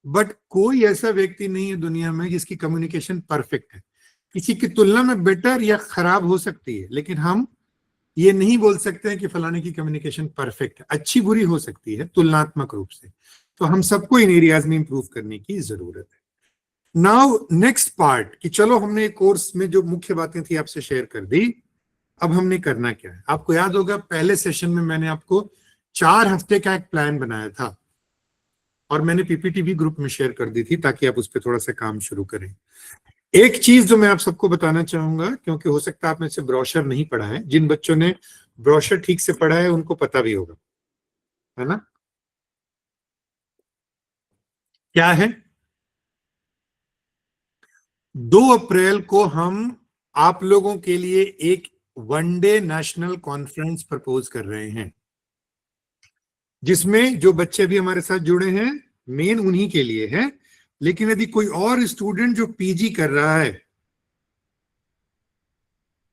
बट कोई ऐसा व्यक्ति नहीं है दुनिया में जिसकी कम्युनिकेशन परफेक्ट है। किसी की तुलना में बेटर या खराब हो सकती है, लेकिन हम ये नहीं बोल सकते हैं कि फलाने की कम्युनिकेशन परफेक्ट है। अच्छी बुरी हो सकती है तुलनात्मक रूप से, तो हम सबको इन एरियाज में इंप्रूव करने की जरूरत है। नाउ नेक्स्ट पार्ट, कि चलो हमने कोर्स में जो मुख्य बातें थी आपसे शेयर कर दी, अब हमने करना क्या है। आपको याद होगा पहले सेशन में मैंने आपको 4 हफ्ते का एक प्लान बनाया था और मैंने पीपीटी भी ग्रुप में शेयर कर दी थी ताकि आप उस पर थोड़ा सा काम शुरू करें। एक चीज जो मैं आप सबको बताना चाहूंगा, क्योंकि हो सकता है आपने से ब्रोशर नहीं पढ़ा है, जिन बच्चों ने ब्रोशर ठीक से पढ़ा है उनको पता भी होगा, है ना? क्या है? 2 अप्रैल को हम आप लोगों के लिए एक वनडे नेशनल कॉन्फ्रेंस प्रपोज कर रहे हैं, जिसमें जो बच्चे भी हमारे साथ जुड़े हैं मेन उन्हीं के लिए है, लेकिन यदि कोई और स्टूडेंट जो पीजी कर रहा है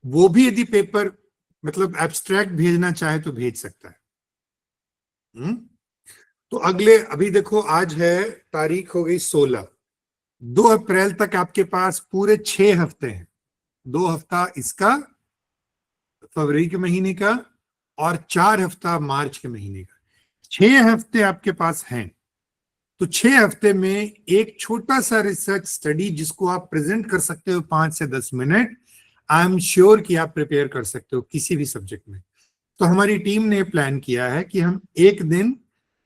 वो भी यदि पेपर मतलब एब्स्ट्रैक्ट भेजना चाहे तो भेज सकता है। तो अगले, अभी देखो आज है तारीख हो गई 16, 2 अप्रैल तक आपके पास पूरे 6 हफ्ते हैं। 2 हफ्ता इसका फरवरी के महीने का और 4 हफ्ता मार्च के महीने का, 6 हफ्ते आपके पास हैं। तो 6 हफ्ते में एक छोटा सा रिसर्च स्टडी जिसको आप प्रेजेंट कर सकते हो 5 से 10 मिनट, आई एम श्योर कि आप प्रिपेयर कर सकते हो किसी भी सब्जेक्ट में। तो हमारी टीम ने प्लान किया है कि हम एक दिन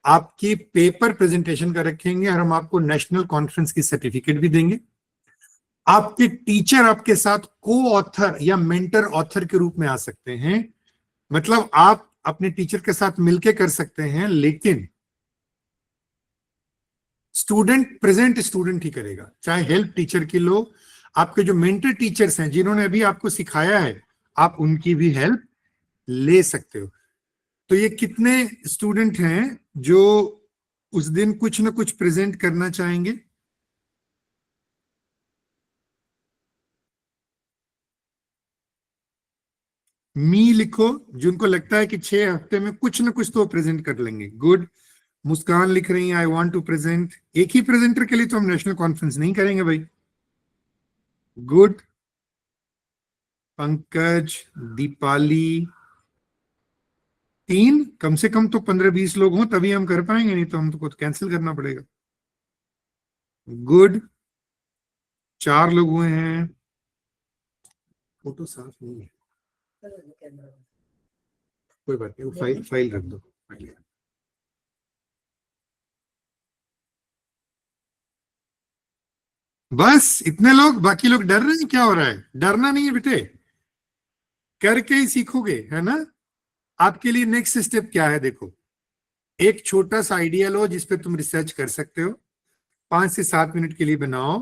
आपकी पेपर प्रेजेंटेशन का रखेंगे और हम आपको नेशनल कॉन्फ्रेंस की सर्टिफिकेट भी देंगे। आपके टीचर आपके साथ को ऑथर या मेंटर ऑथर के रूप में आ सकते हैं, मतलब आप अपने टीचर के साथ मिलकर कर सकते हैं, लेकिन स्टूडेंट प्रेजेंट स्टूडेंट ही करेगा, चाहे हेल्प टीचर की लो। आपके जो मेंटर टीचर्स हैं जिन्होंने अभी आपको सिखाया है, आप उनकी भी हेल्प ले सकते हो। तो ये कितने स्टूडेंट हैं जो उस दिन कुछ ना कुछ प्रेजेंट करना चाहेंगे? मी लिखो जिनको लगता है कि 6 हफ्ते में कुछ ना कुछ तो प्रेजेंट कर लेंगे। गुड। मुस्कान लिख रही है आई वांट टू प्रेजेंट। एक ही प्रेजेंटर के लिए तो हम नेशनल कॉन्फ्रेंस नहीं करेंगे भाई। गुड। पंकज, दीपाली, 3 कम से कम तो 15-20 लोग हों तभी हम कर पाएंगे, नहीं तो हमको तो कैंसिल करना पड़ेगा। गुड। 4 लोग हुए हैं। फोटो साफ नहीं है, कोई बात नहीं, वो फाइल रख दो। बस इतने लोग, बाकी लोग डर रहे हैं? क्या हो रहा है? डरना नहीं है बेटे, करके ही सीखोगे, है ना? आपके लिए नेक्स्ट स्टेप क्या है? देखो, एक छोटा सा आइडिया लो जिसपे तुम रिसर्च कर सकते हो, 5 से 7 मिनट के लिए बनाओ,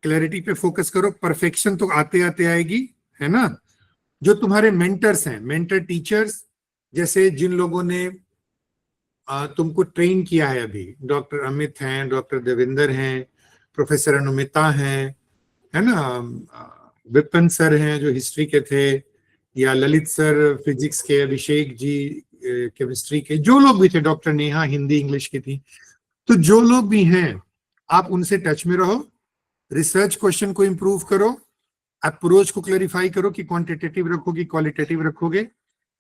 क्लैरिटी पे फोकस करो। परफेक्शन तो आते आते आएगी, है ना? जो तुम्हारे मेंटर्स हैं, मेंटर टीचर्स, जैसे जिन लोगों ने तुमको ट्रेन किया है अभी, डॉक्टर अमित हैं, डॉक्टर देवेंद्र हैं, प्रोफेसर अनुमिता हैं, है ना, विपिन सर हैं जो हिस्ट्री के थे, या ललित सर फिजिक्स के, अभिषेक जी केमिस्ट्री के, जो लोग भी थे, डॉक्टर नेहा हिंदी इंग्लिश की थी। तो जो लोग भी हैं आप उनसे टच में रहो, रिसर्च क्वेश्चन को इंप्रूव करो, अप्रोच को क्लैरिफाई करो कि क्वांटिटेटिव रखोगे क्वालिटेटिव रखोगे,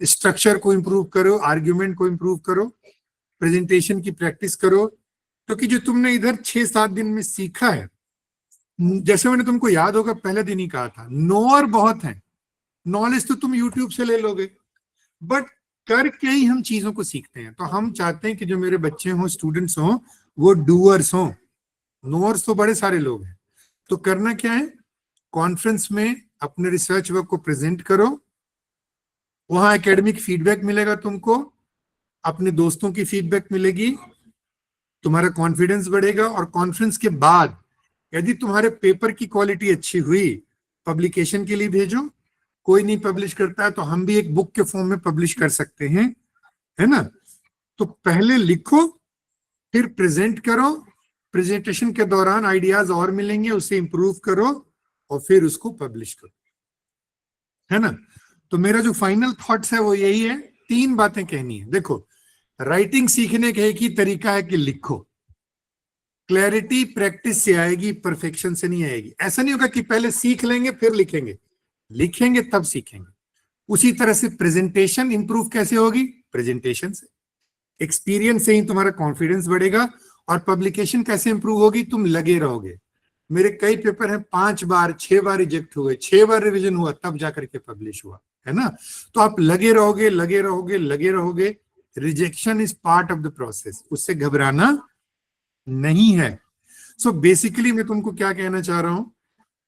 स्ट्रक्चर को इंप्रूव करो, आर्ग्यूमेंट को इंप्रूव करो, प्रेजेंटेशन की प्रैक्टिस करो। क्योंकि जो तुमने इधर 6-7 दिन में सीखा है, जैसे मैंने तुमको याद होगा पहले दिन ही कहा था, नोअर बहुत है, नॉलेज तो तुम यूट्यूब से ले लोगे, बट करके ही हम चीजों को सीखते हैं। तो हम चाहते हैं कि जो मेरे बच्चे हों, स्टूडेंट्स हों, वो डूअर्स हों। नोअर्स तो बड़े सारे लोग हैं। तो करना क्या है, कॉन्फ्रेंस में अपने रिसर्च वर्क को प्रेजेंट करो, वहां एकेडमिक फीडबैक मिलेगा तुमको, अपने दोस्तों की फीडबैक मिलेगी, तुम्हारा कॉन्फिडेंस बढ़ेगा। और कॉन्फ्रेंस के बाद यदि तुम्हारे पेपर की क्वालिटी अच्छी हुई, पब्लिकेशन के लिए भेजो। कोई नहीं पब्लिश करता है तो हम भी एक बुक के फॉर्म में पब्लिश कर सकते हैं, है ना। तो पहले लिखो, फिर प्रेजेंट करो, प्रेजेंटेशन के दौरान आइडियाज और मिलेंगे, उसे इंप्रूव करो और फिर उसको पब्लिश करो, है ना। तो मेरा जो फाइनल थॉट्स है वो यही है, तीन बातें कहनी है। देखो, राइटिंग सीखने का एक ही तरीका है कि लिखो। क्लैरिटी प्रैक्टिस से आएगी, परफेक्शन से नहीं आएगी। ऐसा नहीं होगा कि पहले सीख लेंगे फिर लिखेंगे, लिखेंगे तब सीखेंगे। उसी तरह से प्रेजेंटेशन इंप्रूव कैसे होगी, प्रेजेंटेशन से। एक्सपीरियंस से ही तुम्हारा कॉन्फिडेंस बढ़ेगा। और पब्लिकेशन कैसे इंप्रूव होगी, तुम लगे रहोगे। मेरे कई पेपर हैं 5 बार 6 बार रिजेक्ट हुए, 6 बार रिवीजन हुआ, तब जाकर के पब्लिश हुआ, है ना। तो आप लगे रहोगे, लगे रहोगे, लगे रहोगे। Rejection is part of the process, उससे घबराना नहीं है। सो बेसिकली मैं तुमको क्या कहना चाह रहा हूं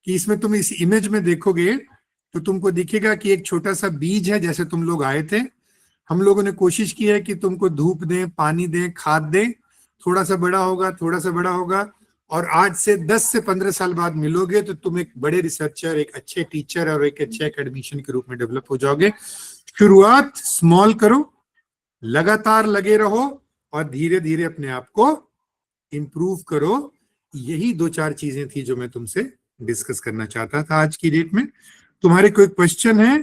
कि इसमें तुम इस इमेज में देखोगे तो तुमको दिखेगा कि एक छोटा सा बीज है, जैसे तुम लोग आए थे। हम लोगों ने कोशिश की है कि तुमको धूप दें, पानी दें, खाद दें। थोड़ा सा बड़ा होगा, थोड़ा सा बड़ा होगा, और आज से 10 से 15 साल बाद मिलोगे तो तुम एक बड़े रिसर्चर, एक अच्छे टीचर और एक अच्छे एकेडमिशियन के रूप में डेवलप हो जाओगे। शुरुआत स्मॉल करो, लगातार लगे रहो, और धीरे धीरे अपने आप को इंप्रूव करो। यही दो चार चीजें थी जो मैं तुमसे डिस्कस करना चाहता था आज की डेट में। तुम्हारे कोई क्वेश्चन है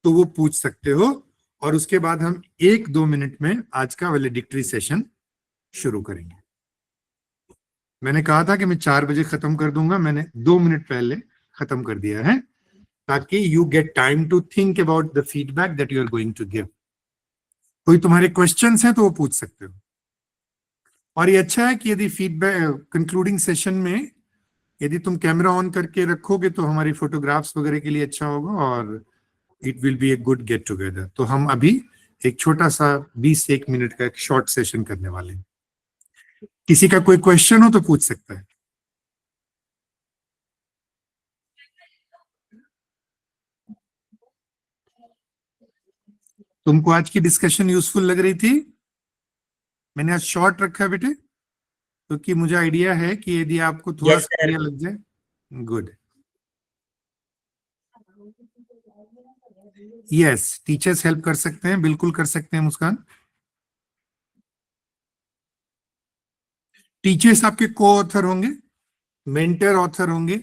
तो वो पूछ सकते हो, और उसके बाद हम 1-2 मिनट में आज का वैलिडिक्टरी सेशन शुरू करेंगे। मैंने कहा था कि मैं 4 बजे खत्म कर दूंगा, मैंने 2 मिनट पहले खत्म कर दिया है, ताकि you get time to think about the feedback that you are going to give. कोई तुम्हारे क्वेश्चंस हैं तो वो पूछ सकते हो। और ये अच्छा है कि यदि फीडबैक कंक्लूडिंग सेशन में यदि तुम कैमरा ऑन करके रखोगे तो हमारी फोटोग्राफ्स वगैरह के लिए अच्छा होगा, और it will be a good get together. तो हम अभी एक छोटा सा 20 से 1 मिनट का एक शॉर्ट सेशन करने वाले हैं। किसी का कोई क्वेश्चन हो तो पूछ सकता है। तुमको आज की डिस्कशन यूजफुल लग रही थी? मैंने आज शॉर्ट रखा है बेटे, क्योंकि मुझे आइडिया है कि यदि आपको थोड़ा यस सा सर। आइडिया लग जाए। गुड। यस, टीचर्स हेल्प कर सकते हैं, बिल्कुल कर सकते हैं मुस्कान। टीचर्स आपके को ऑथर होंगे, मेंटर ऑथर होंगे,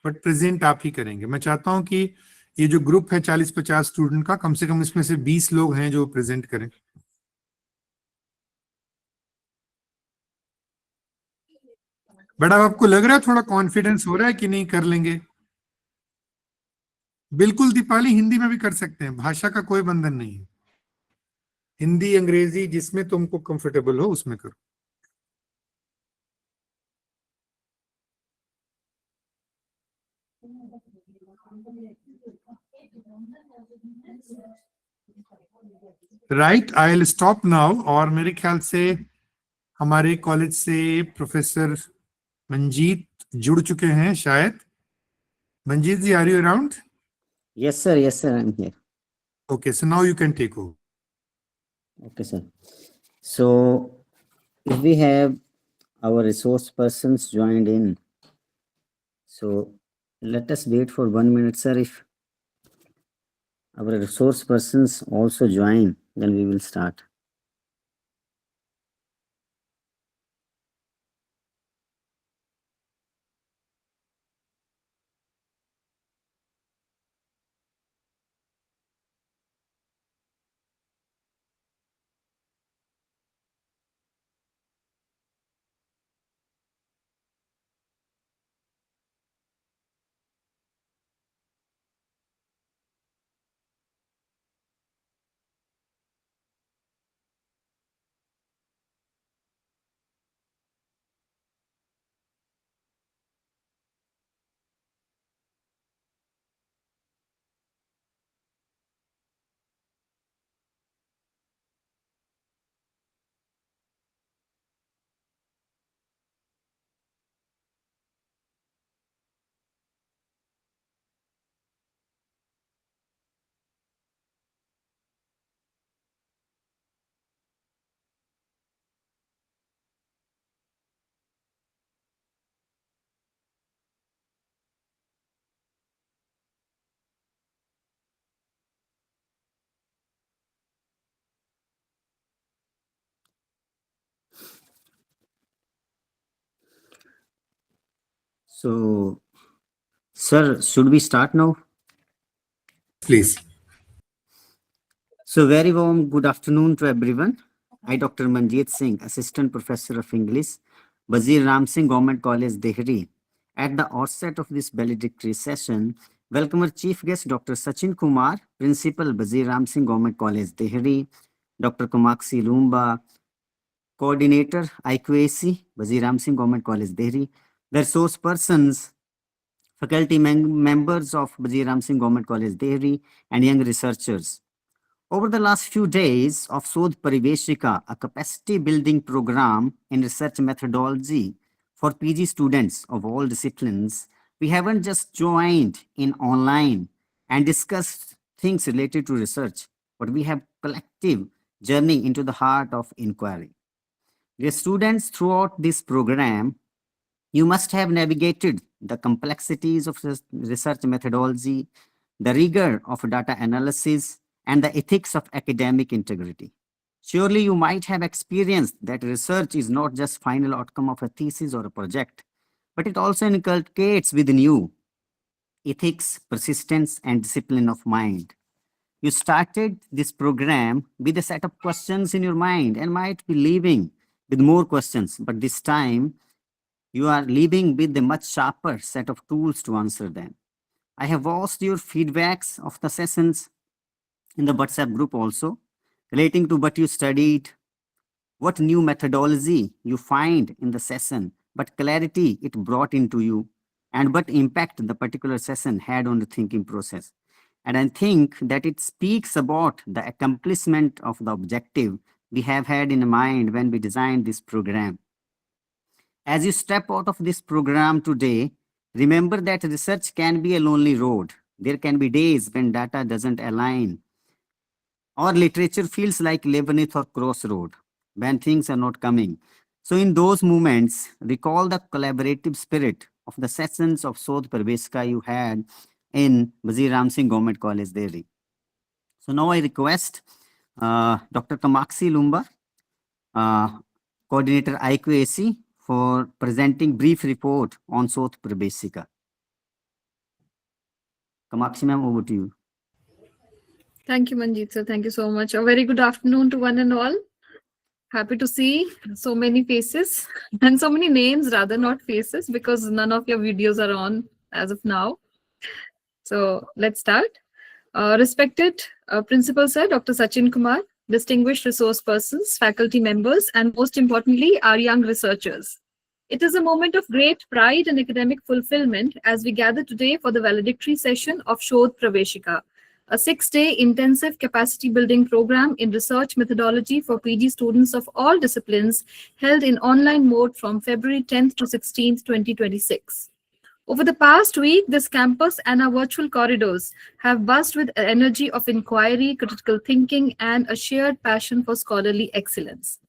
बट प्रेजेंट आप ही करेंगे। मैं चाहता हूं कि ये जो ग्रुप है 40-50 स्टूडेंट का, कम से कम इसमें से 20 लोग हैं जो प्रेजेंट करें। बड़ा आपको लग रहा है, थोड़ा कॉन्फिडेंस हो रहा है कि नहीं कर लेंगे? बिल्कुल दीपाली, हिंदी में भी कर सकते हैं, भाषा का कोई बंधन नहीं है। हिंदी अंग्रेजी जिसमें तुमको कंफर्टेबल हो उसमें करो। Right, I will stop now. और मेरे ख्याल से हमारे कॉलेज से प्रोफेसर मंजीत जुड़ चुके हैं शायद। Manjeet ji, are you around? Yes, sir, I'm here. Okay, so now you can take over. Okay, sir. So, if we have our resource persons joined in, so let us wait for 1 minute, sir. If our resource persons also join, then we will start. So, sir, should we start now? Please. So, very warm good afternoon to everyone. I, Dr. Manjeet Singh, Assistant Professor of English, Wazir Ram Singh Government College, Dehri. At the outset of this valedictory session, welcome our Chief Guest, Dr. Sachin Kumar, Principal, Wazir Ram Singh Government College, Dehri, Dr. Kamaksi Lumba, Coordinator, IQAC, Wazir Ram Singh Government College, Dehri, the resource persons, faculty members of Wazir Ram Singh Government College, Dehri, and young researchers. Over the last few days of Sodh Pariveshika, a capacity building program in research methodology for PG students of all disciplines, we haven't just joined in online and discussed things related to research, but we have collective journey into the heart of inquiry. Dear students, throughout this program, you must have navigated the complexities of research methodology, the rigor of data analysis, and the ethics of academic integrity. Surely you might have experienced that research is not just final outcome of a thesis or a project, but it also inculcates within you ethics, persistence, and discipline of mind. You started this program with a set of questions in your mind and might be leaving with more questions, but this time you are leaving with a much sharper set of tools to answer them. I have watched your feedbacks of the sessions in the WhatsApp group also, relating to what you studied, what new methodology you find in the session, what clarity it brought into you, and what impact the particular session had on the thinking process. And I think that it speaks about the accomplishment of the objective we have had in mind when we designed this program. As you step out of this program today, remember that research can be a lonely road. There can be days when data doesn't align, or literature feels like labyrinth or crossroad, when things are not coming. So in those moments, recall the collaborative spirit of the sessions of Sodh Pariveshika you had in Wazir Ram Singh Government College, Delhi. So now I request Dr. Kamaksi Lumba, Coordinator IQAC, for presenting brief report on Sodh Pariveshika. Kamaksi ma'am, over to you. Thank you, Manjeet sir. Thank you so much. A very good afternoon to one and all. Happy to see so many faces and so many names, rather, not faces, because none of your videos are on as of now. So let's start. Respected Principal Sir, Dr. Sachin Kumar, distinguished resource persons, faculty members, and most importantly, our young researchers. It is a moment of great pride and academic fulfillment as we gather today for the valedictory session of Sodh Pariveshika, a 6-day intensive capacity building program in research methodology for PG students of all disciplines held in online mode from February 10th to 16th, 2026. Over the past week, this campus and our virtual corridors have buzzed with energy of inquiry, critical thinking, and a shared passion for scholarly excellence.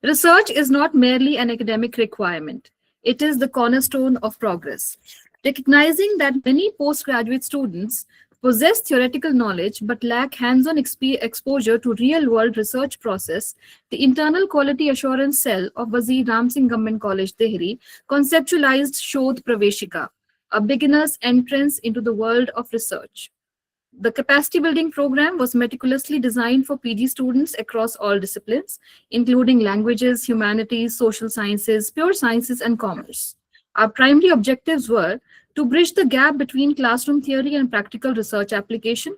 Research is not merely an academic requirement. It is the cornerstone of progress. Recognizing that many postgraduate students possess theoretical knowledge but lack hands-on exposure to real-world research process, the Internal Quality Assurance Cell of Wazir Ram Singh Government College, Dehri, conceptualized Sodh Pariveshika, a beginner's entrance into the world of research. The capacity building program was meticulously designed for PG students across all disciplines, including languages, humanities, social sciences, pure sciences, and commerce. Our primary objectives were to bridge the gap between classroom theory and practical research application,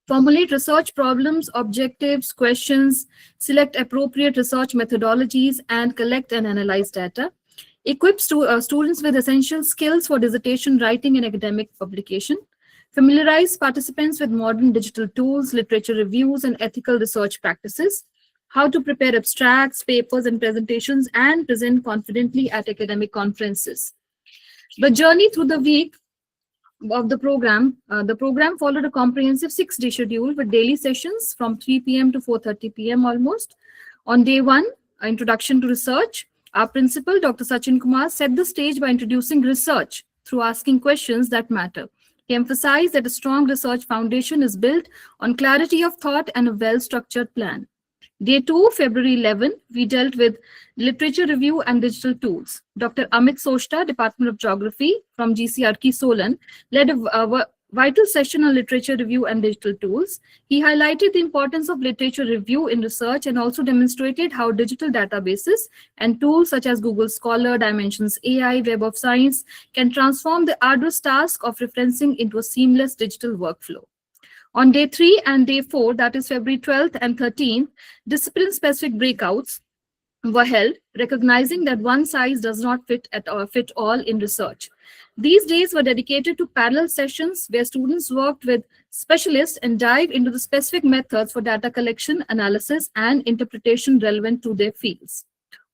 formulate research problems, objectives, questions, select appropriate research methodologies, and collect and analyze data, equip students with essential skills for dissertation writing and academic publication, familiarize participants with modern digital tools, literature reviews, and ethical research practices, how to prepare abstracts, papers, and presentations, and present confidently at academic conferences. The journey through the week of the program followed a comprehensive 6-day schedule with daily sessions from 3 p.m. to 4:30 p.m. almost. On day 1, Introduction to Research, our principal, Dr. Sachin Kumar, set the stage by introducing research through asking questions that matter. He emphasized that a strong research foundation is built on clarity of thought and a well-structured plan. Day 2, February 11, we dealt with literature review and digital tools. Dr. Amit Soshta, Department of Geography from GCRK Solan, led a vital session on literature review and digital tools. He highlighted the importance of literature review in research and also demonstrated how digital databases and tools such as Google Scholar, Dimensions AI, Web of Science can transform the arduous task of referencing into a seamless digital workflow. On day 3 and day 4, that is February 12th and 13th, discipline-specific breakouts were held, recognizing that one size does not fit all in research. These days were dedicated to parallel sessions where students worked with specialists and dived into the specific methods for data collection, analysis, and interpretation relevant to their fields.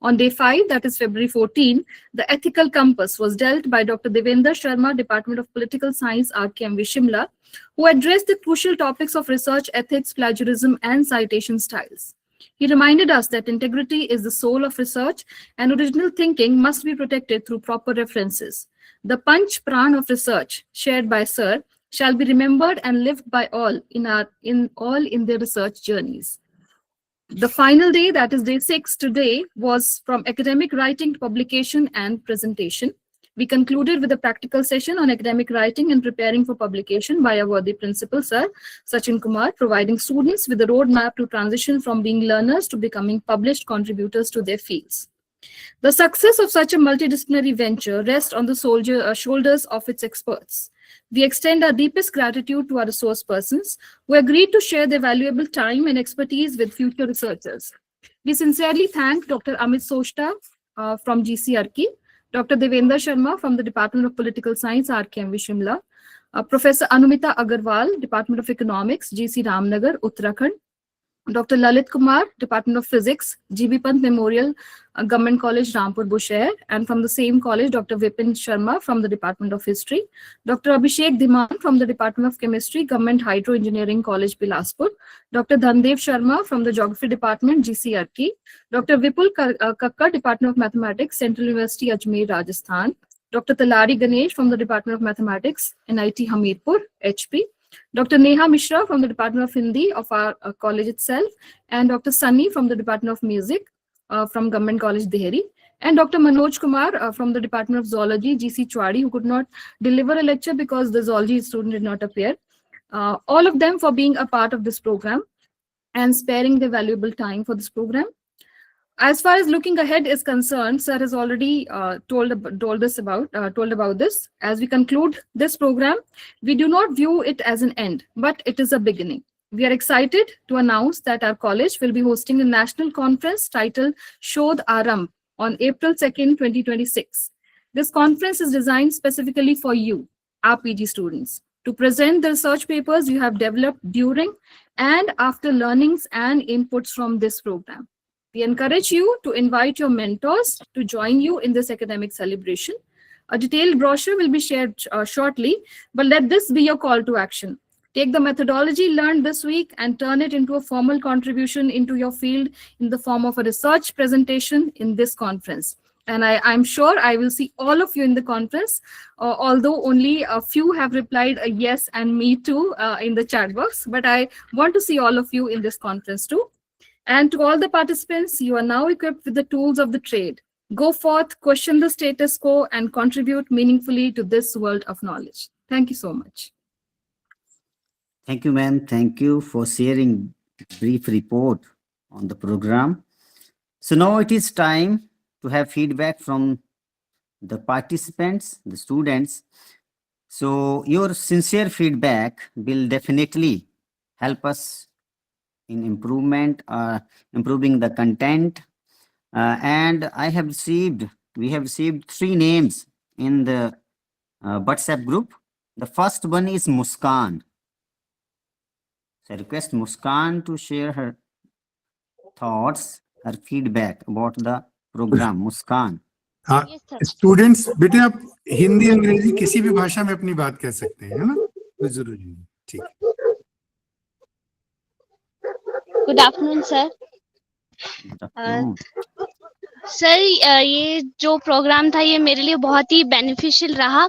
On day 5, that is February 14, the ethical compass was dealt by Dr. Devendra Sharma, Department of Political Science, RKMV Shimla, who addressed the crucial topics of research ethics, plagiarism, and citation styles. He reminded us that integrity is the soul of research and original thinking must be protected through proper references. The Panch Pran of research shared by Sir shall be remembered and lived by all in their research journeys. The final day, that is day 6 today, was from academic writing to publication and presentation. We concluded with a practical session on academic writing and preparing for publication by our worthy principal, Sir Sachin Kumar, providing students with a roadmap to transition from being learners to becoming published contributors to their fields. The success of such a multidisciplinary venture rests on the shoulders of its experts. We extend our deepest gratitude to our resource persons who agreed to share their valuable time and expertise with future researchers. We sincerely thank Dr. Amit Soshta from GCRK, Dr. Devendra Sharma from the Department of Political Science, RKMV Shimla, Professor Anumita Agarwal, Department of Economics, GC Ramnagar, Uttarakhand, Dr. Lalit Kumar, Department of Physics, GB Pant Memorial Government College, Rampur Bushehr, and from the same college, Dr. Vipin Sharma from the Department of History, Dr. Abhishek Dhiman from the Department of Chemistry, Government Hydro Engineering College, Bilaspur, Dr. Dhandev Sharma from the Geography Department, GCRK, Dr. Vipul Kakkar, Department of Mathematics, Central University, Ajmer, Rajasthan, Dr. Talari Ganesh from the Department of Mathematics, NIT Hamirpur, HP, Dr. Neha Mishra from the Department of Hindi of our college itself, and Dr. Sunny from the Department of Music from Government College, Dehri, and Dr. Manoj Kumar from the Department of Zoology, GC Chwadi, who could not deliver a lecture because the zoology student did not appear. All of them for being a part of this program and sparing their valuable time for this program. As far as looking ahead is concerned, Sir has already told about this. As we conclude this program, we do not view it as an end, but it is a beginning. We are excited to announce that our college will be hosting a national conference titled Shodh Arambh on April 2nd, 2026. This conference is designed specifically for you, our PG students, to present the research papers you have developed during and after learnings and inputs from this program. We encourage you to invite your mentors to join you in this academic celebration. A detailed brochure will be shared shortly, but let this be your call to action. Take the methodology learned this week and turn it into a formal contribution into your field in the form of a research presentation in this conference. And I'm sure I will see all of you in the conference, although only a few have replied a yes and me too in the chat box, but I want to see all of you in this conference too. And to all the participants, you are now equipped with the tools of the trade. Go forth, question the status quo, and contribute meaningfully to this world of knowledge. Thank you so much. Thank you, ma'am. Thank you for sharing brief report on the program. So now it is time to have feedback from the participants, the students. So your sincere feedback will definitely help us in improving the content. And we have received 3 names in the WhatsApp group. The first one is Muskan. So I request Muskan to share her thoughts, her feedback about the program. Muskan. हाँ, स्टूडेंट्स बेटे आप हिंदी अंग्रेजी किसी भी भाषा में अपनी बात कह सकते हैं, है ना? कोई जरूरी नहीं. ठीक है. Good afternoon, sir. Good afternoon. Sir ये जो प्रोग्राम था ये मेरे लिए बहुत ही बेनिफिशियल रहा,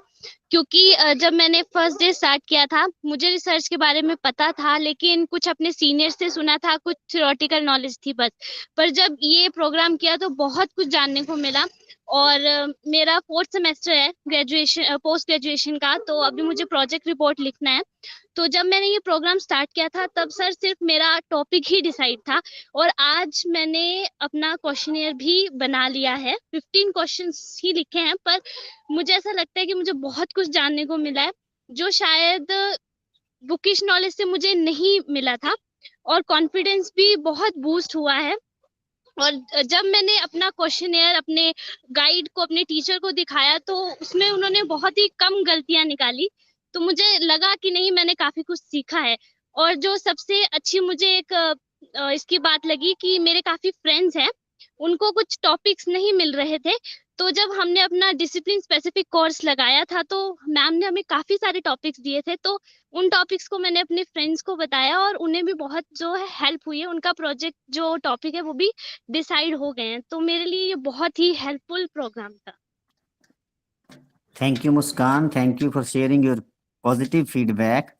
क्योंकि जब मैंने फर्स्ट डे स्टार्ट किया था मुझे रिसर्च के बारे में पता था, लेकिन कुछ अपने सीनियर से सुना था, कुछ थ्योरेटिकल नॉलेज थी बस। पर जब ये प्रोग्राम किया तो बहुत कुछ जानने को मिला। और मेरा 4th सेमेस्टर है ग्रेजुएशन पोस्ट ग्रेजुएशन का, तो अभी मुझे प्रोजेक्ट रिपोर्ट लिखना है। तो जब मैंने ये प्रोग्राम स्टार्ट किया था तब सर सिर्फ मेरा टॉपिक ही डिसाइड था, और आज मैंने अपना क्वेश्चनियर भी बना लिया है। 15 क्वेश्चंस ही लिखे हैं, पर मुझे ऐसा लगता है कि मुझे बहुत कुछ जानने को मिला है जो शायद बुकिश नॉलेज से मुझे नहीं मिला था, और कॉन्फिडेंस भी बहुत बूस्ट हुआ है। और जब मैंने अपना क्वेश्चनियर अपने गाइड को, अपने टीचर को दिखाया तो उसमें उन्होंने बहुत ही कम गलतियां निकाली, तो मुझे लगा कि नहीं, मैंने काफी कुछ सीखा है। और जो सबसे अच्छी मुझे एक इसकी बात लगी कि मेरे काफी फ्रेंड्स हैं, उनको कुछ टॉपिक्स नहीं मिल रहे थे, तो जब हमने अपना डिसिप्लिन स्पेसिफिक कोर्स लगाया था तो मैम ने हमें काफी सारे टॉपिक्स दिए थे, तो उन टॉपिक्स को मैंने अपने फ्रेंड्स को बताया और उन्हें भी बहुत जो है हेल्प हुई है। उनका प्रोजेक्ट जो टॉपिक है वो भी डिसाइड हो गए हैं, तो मेरे लिए ये बहुत ही हेल्पफुल प्रोग्राम था। Thank you, Muskan. Thank you for sharing your positive feedback.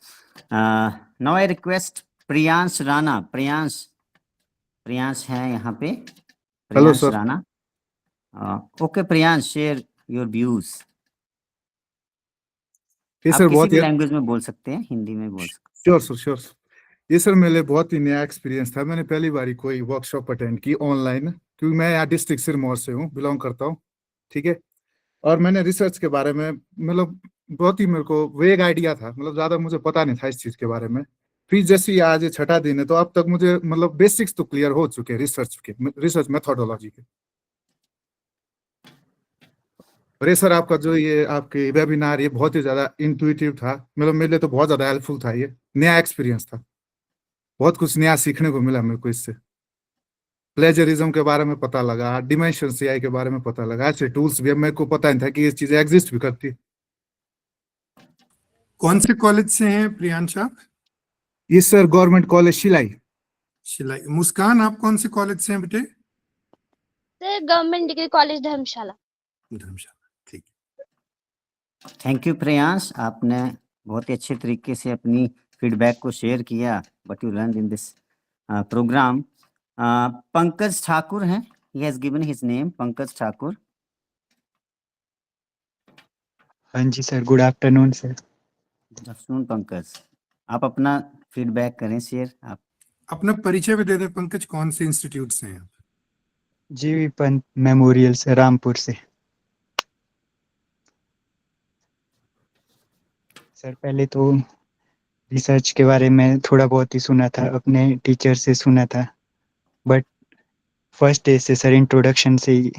Now I request Priyansh Rana. Priyansh है यहाँ पे. Hello, Priyansh sir. Rana. Okay, Priyansh, share your views. ये आप सर किसी बहुत भी ही लैंग्वेज में बोल सकते हैं, हिंदी में बोल सकते श्योर सर श्योर। ये सर मेरे लिए बहुत ही नया एक्सपीरियंस था। मैंने पहली बार ही कोई वर्कशॉप अटेंड की ऑनलाइन, क्योंकि मैं यहाँ डिस्ट्रिक्ट सिरमौर से हूँ, बिलोंग करता हूँ, ठीक है। और मैंने रिसर्च के बारे में मतलब बहुत ही मेरे को वेग आइडिया था, मतलब ज़्यादा मुझे पता नहीं था इस चीज़ के बारे में। फिर जैसे ही आज ये छठा दिन है तो अब तक मुझे मतलब बेसिक्स तो क्लियर हो चुके हैं रिसर्च मेथोडोलॉजी के। और ये सर आपका जो ये आपके वेबिनार ये बहुत ही ज़्यादा इंट्यूटिव था, मतलब मेरे लिए तो बहुत ज़्यादा हेल्पफुल था। ये नया एक्सपीरियंस था, बहुत कुछ नया सीखने को मिला मेरे को इससे। प्लेजरिज्म के बारे में पता लगा, डिमेंशन सीआई के बारे में पता लगा, ऐसे टूल्स भी अब मेरे को पता नहीं था कि ये चीजें एग्जिस्ट भी करती। कौन से कॉलेज से हैं प्रियांश आप? ये sir government college Shilai. Shilai. Muskan आप कौन से कॉलेज से हैं बेटे? Sir government degree college Dharamshala. Dharamshala, ठीक। थैंक यू प्रियांश, आपने बहुत ही अच्छे तरीके से अपनी फीडबैक को शेयर किया, what you learn in this programme. Pankaj Thakur हैं, he has given his name, Pankaj Thakur. हाँ जी sir, good afternoon sir. Good afternoon Pankaj, आप अपना फीडबैक करें शेयर। आप अपना परिचय भी दे दें पंकज, कौन से इंस्टीट्यूट से हैं आप? जीवी पंत मेमोरियल से, रामपुर से। सर पहले तो रिसर्च के बारे में थोड़ा बहुत ही सुना था, अपने टीचर से सुना था, बट फर्स्ट डे से सर इंट्रोडक्शन से ही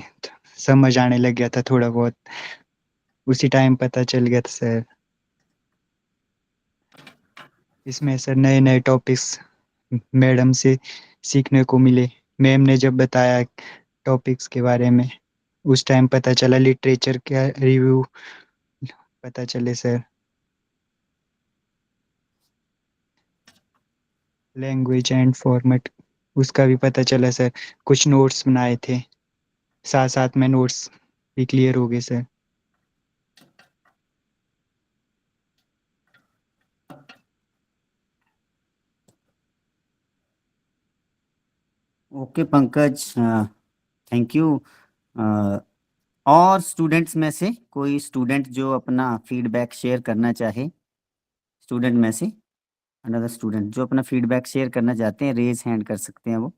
समझ आने लग गया था थोड़ा बहुत, उसी टाइम पता चल गया था सर। इसमें सर नए नए टॉपिक्स मैडम से सीखने को मिले। मैम ने जब बताया टॉपिक्स के बारे में उस टाइम पता चला, लिटरेचर का रिव्यू पता चले सर, लैंग्वेज एंड फॉर्मेट उसका भी पता चला सर। कुछ नोट्स बनाए थे, साथ साथ में नोट्स भी क्लियर हो गए sir. Okay Pankaj, thank you. और स्टूडेंट्स में से कोई स्टूडेंट जो अपना फीडबैक शेयर करना चाहे, स्टूडेंट में से अनदर स्टूडेंट जो अपना फीडबैक शेयर करना चाहते हैं, रेज हैंड कर सकते हैं वो।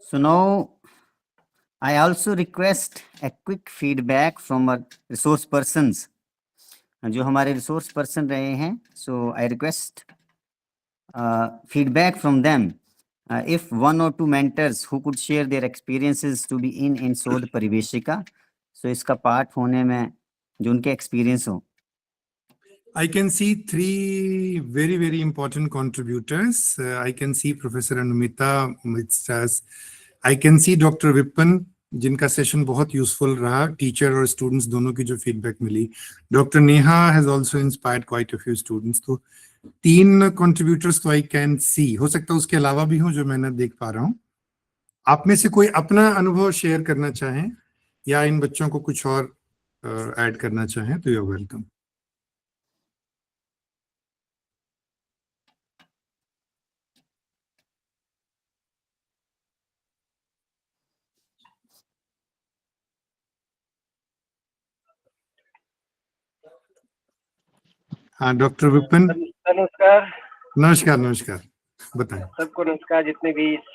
So now I also request a quick feedback from our resource persons, जो हमारे रिसोर्स पर्सन रहे हैं। So I request feedback from them. If one or two mentors who could share their experiences to be in शोध परिवेशिका, so इसका पार्ट होने में जो उनके एक्सपीरियंस हो। I can see three very, very important contributors. I can see Professor Anumita with us. I can see Dr. Vipin जिनका सेशन बहुत यूजफुल रहा, टीचर और स्टूडेंट्स दोनों की जो फीडबैक मिली. Doctor Neha has also inspired quite a few students. तो 3 कंट्रीब्यूटर्स तो आई कैन सी. हो सकता है उसके अलावा भी हो जो मैं ना देख पा रहा हूँ. आप में से कोई अपना अनुभव शेयर करना चाहें या इन बच्चों को कुछ और ऐड करना चाहें तो यू आर वेलकम. हाँ डॉक्टर विपिन. नमस्कार. नमस्कार. नमस्कार, बताएं. सबको नमस्कार जितने भी इस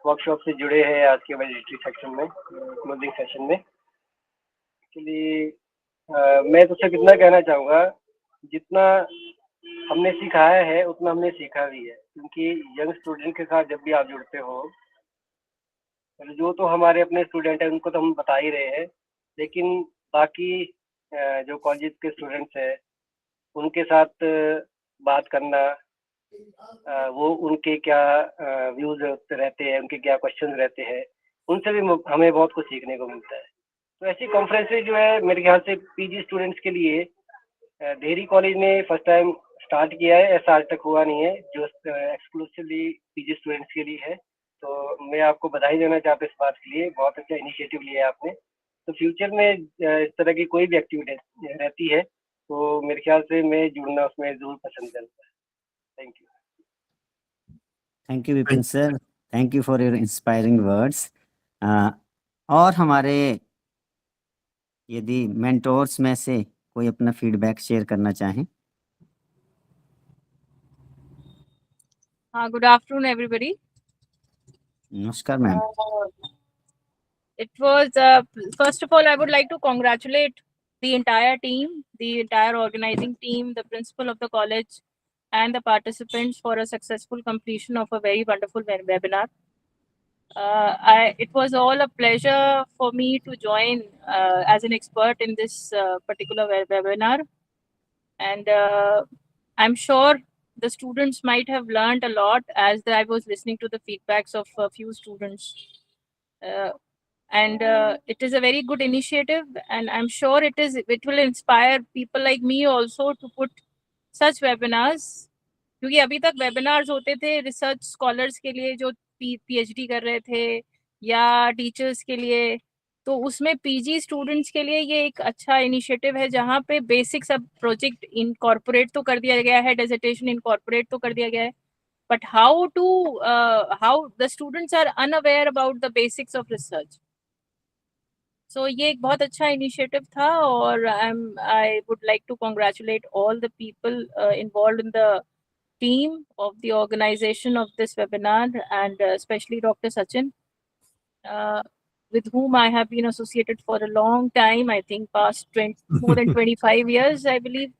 वर्कशॉप से जुड़े हैं आज के वेजिटेटरी सेक्शन में, क्लोजिंग सेशन में. एक्चुअली मैं तो सिर्फ इतना कहना चाहूँगा, जितना हमने सिखाया है उतना हमने सीखा भी है, क्योंकि यंग स्टूडेंट के साथ जब भी आप जुड़ते हो, जो तो हमारे अपने स्टूडेंट हैं उनको तो हम बता ही रहे हैं, लेकिन बाकी जो कॉलेज के स्टूडेंट्स हैं उनके साथ बात करना, वो उनके क्या व्यूज रहते हैं, उनके क्या क्वेश्चन रहते हैं, उनसे भी हमें बहुत कुछ सीखने को मिलता है. तो ऐसी कॉन्फ्रेंसेज जो है मेरे ख्याल से पीजी स्टूडेंट्स के लिए देहरी कॉलेज ने फर्स्ट टाइम स्टार्ट किया है. ऐसा आज तक हुआ नहीं है जो एक्सक्लूसिवली पीजी स्टूडेंट्स के लिए है. तो मैं आपको बधाई देना चाहता हूँ इस बात के लिए. बहुत अच्छा इनिशिएटिव लिया है आपने. तो फ्यूचर में इस तरह की कोई भी एक्टिविटी रहती है तो मेरे ख्याल से मैं जुड़ना उसमें जरूर पसंद करूँगा. Thank you. Thank you Vipin sir, thank you for your inspiring words. और हमारे यदि मेंटोर्स में से कोई अपना फीडबैक शेयर करना चाहें. Good afternoon, everybody. नमस्कार ma'am. It was, first of all, I would like to congratulate the entire team, the entire organizing team, the principal of the college, and the participants for a successful completion of a very wonderful webinar. It was all a pleasure for me to join as an expert in this particular webinar. And I'm sure the students might have learned a lot as I was listening to the feedbacks of a few students. And it is a very good initiative, and I'm sure it will inspire people like me also to put such webinars. क्योंकि अभी तक वेबिनार्स होते थे रिसर्च स्कॉलर्स के लिए जो पीएचडी कर रहे थे या टीचर्स के लिए, तो उसमें पीजी स्टूडेंट्स के लिए ये एक अच्छा इनिशिएटिव है जहाँ पे बेसिक सब प्रोजेक्ट इनकॉर्पोरेट तो कर दिया गया है, डिसर्टेशन इनकॉर्पोरेट तो कर दिया गया है, but how the students are unaware about the basics of research. So ये एक बहुत अच्छा इनिशिएटिव था और I would like to congratulate all the people involve in the team of the organization of this webinar, and especially Dr. Sachin, with whom I have been associated for a long time. I think past more than 25 years, I believe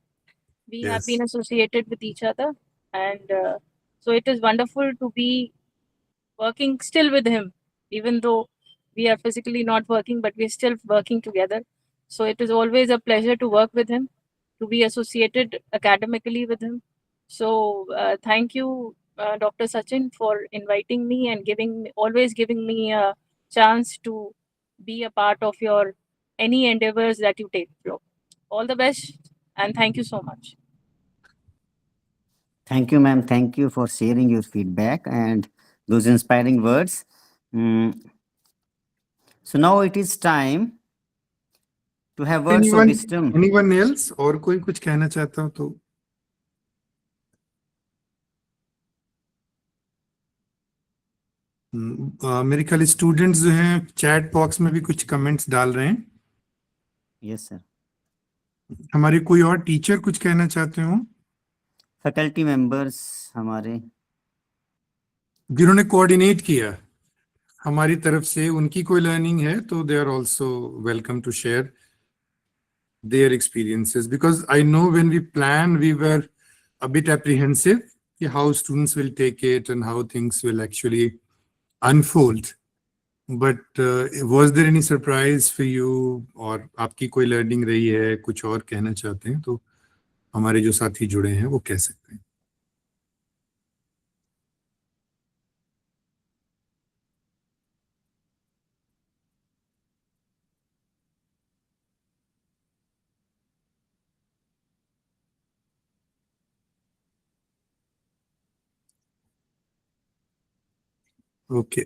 we have Yes. been associated with each other. And so it is wonderful to be working still with him, even though we are physically not working, but we're still working together. So it is always a pleasure to work with him, to be associated academically with him. So thank you, Dr. Sachin, for inviting me and always giving me a chance to be a part of your any endeavors that you take. All the best, and thank you so much. Thank you ma'am, thank you for sharing your feedback and those inspiring words. So now it is time to have words of wisdom. Anyone else? और कोई कुछ कहना चाहता हो तो मेरे ख्याल स्टूडेंट्स जो हैं चैट बॉक्स में भी कुछ कमेंट्स डाल रहे हैं. Yes sir. हमारे कोई और टीचर कुछ कहना चाहते हो फैकल्टी मेंबर्स हमारे जिन्होंने कोऑर्डिनेट किया हमारी तरफ से, उनकी कोई लर्निंग है तो they are also welcome to share their experiences, because I know when we plan we were a bit apprehensive कि how students will take it and how things will actually unfold. But was there any surprise for you? और आपकी कोई लर्निंग रही है, कुछ और कहना चाहते हैं तो हमारे जो साथी जुड़े हैं वो कह सकते हैं. Okay.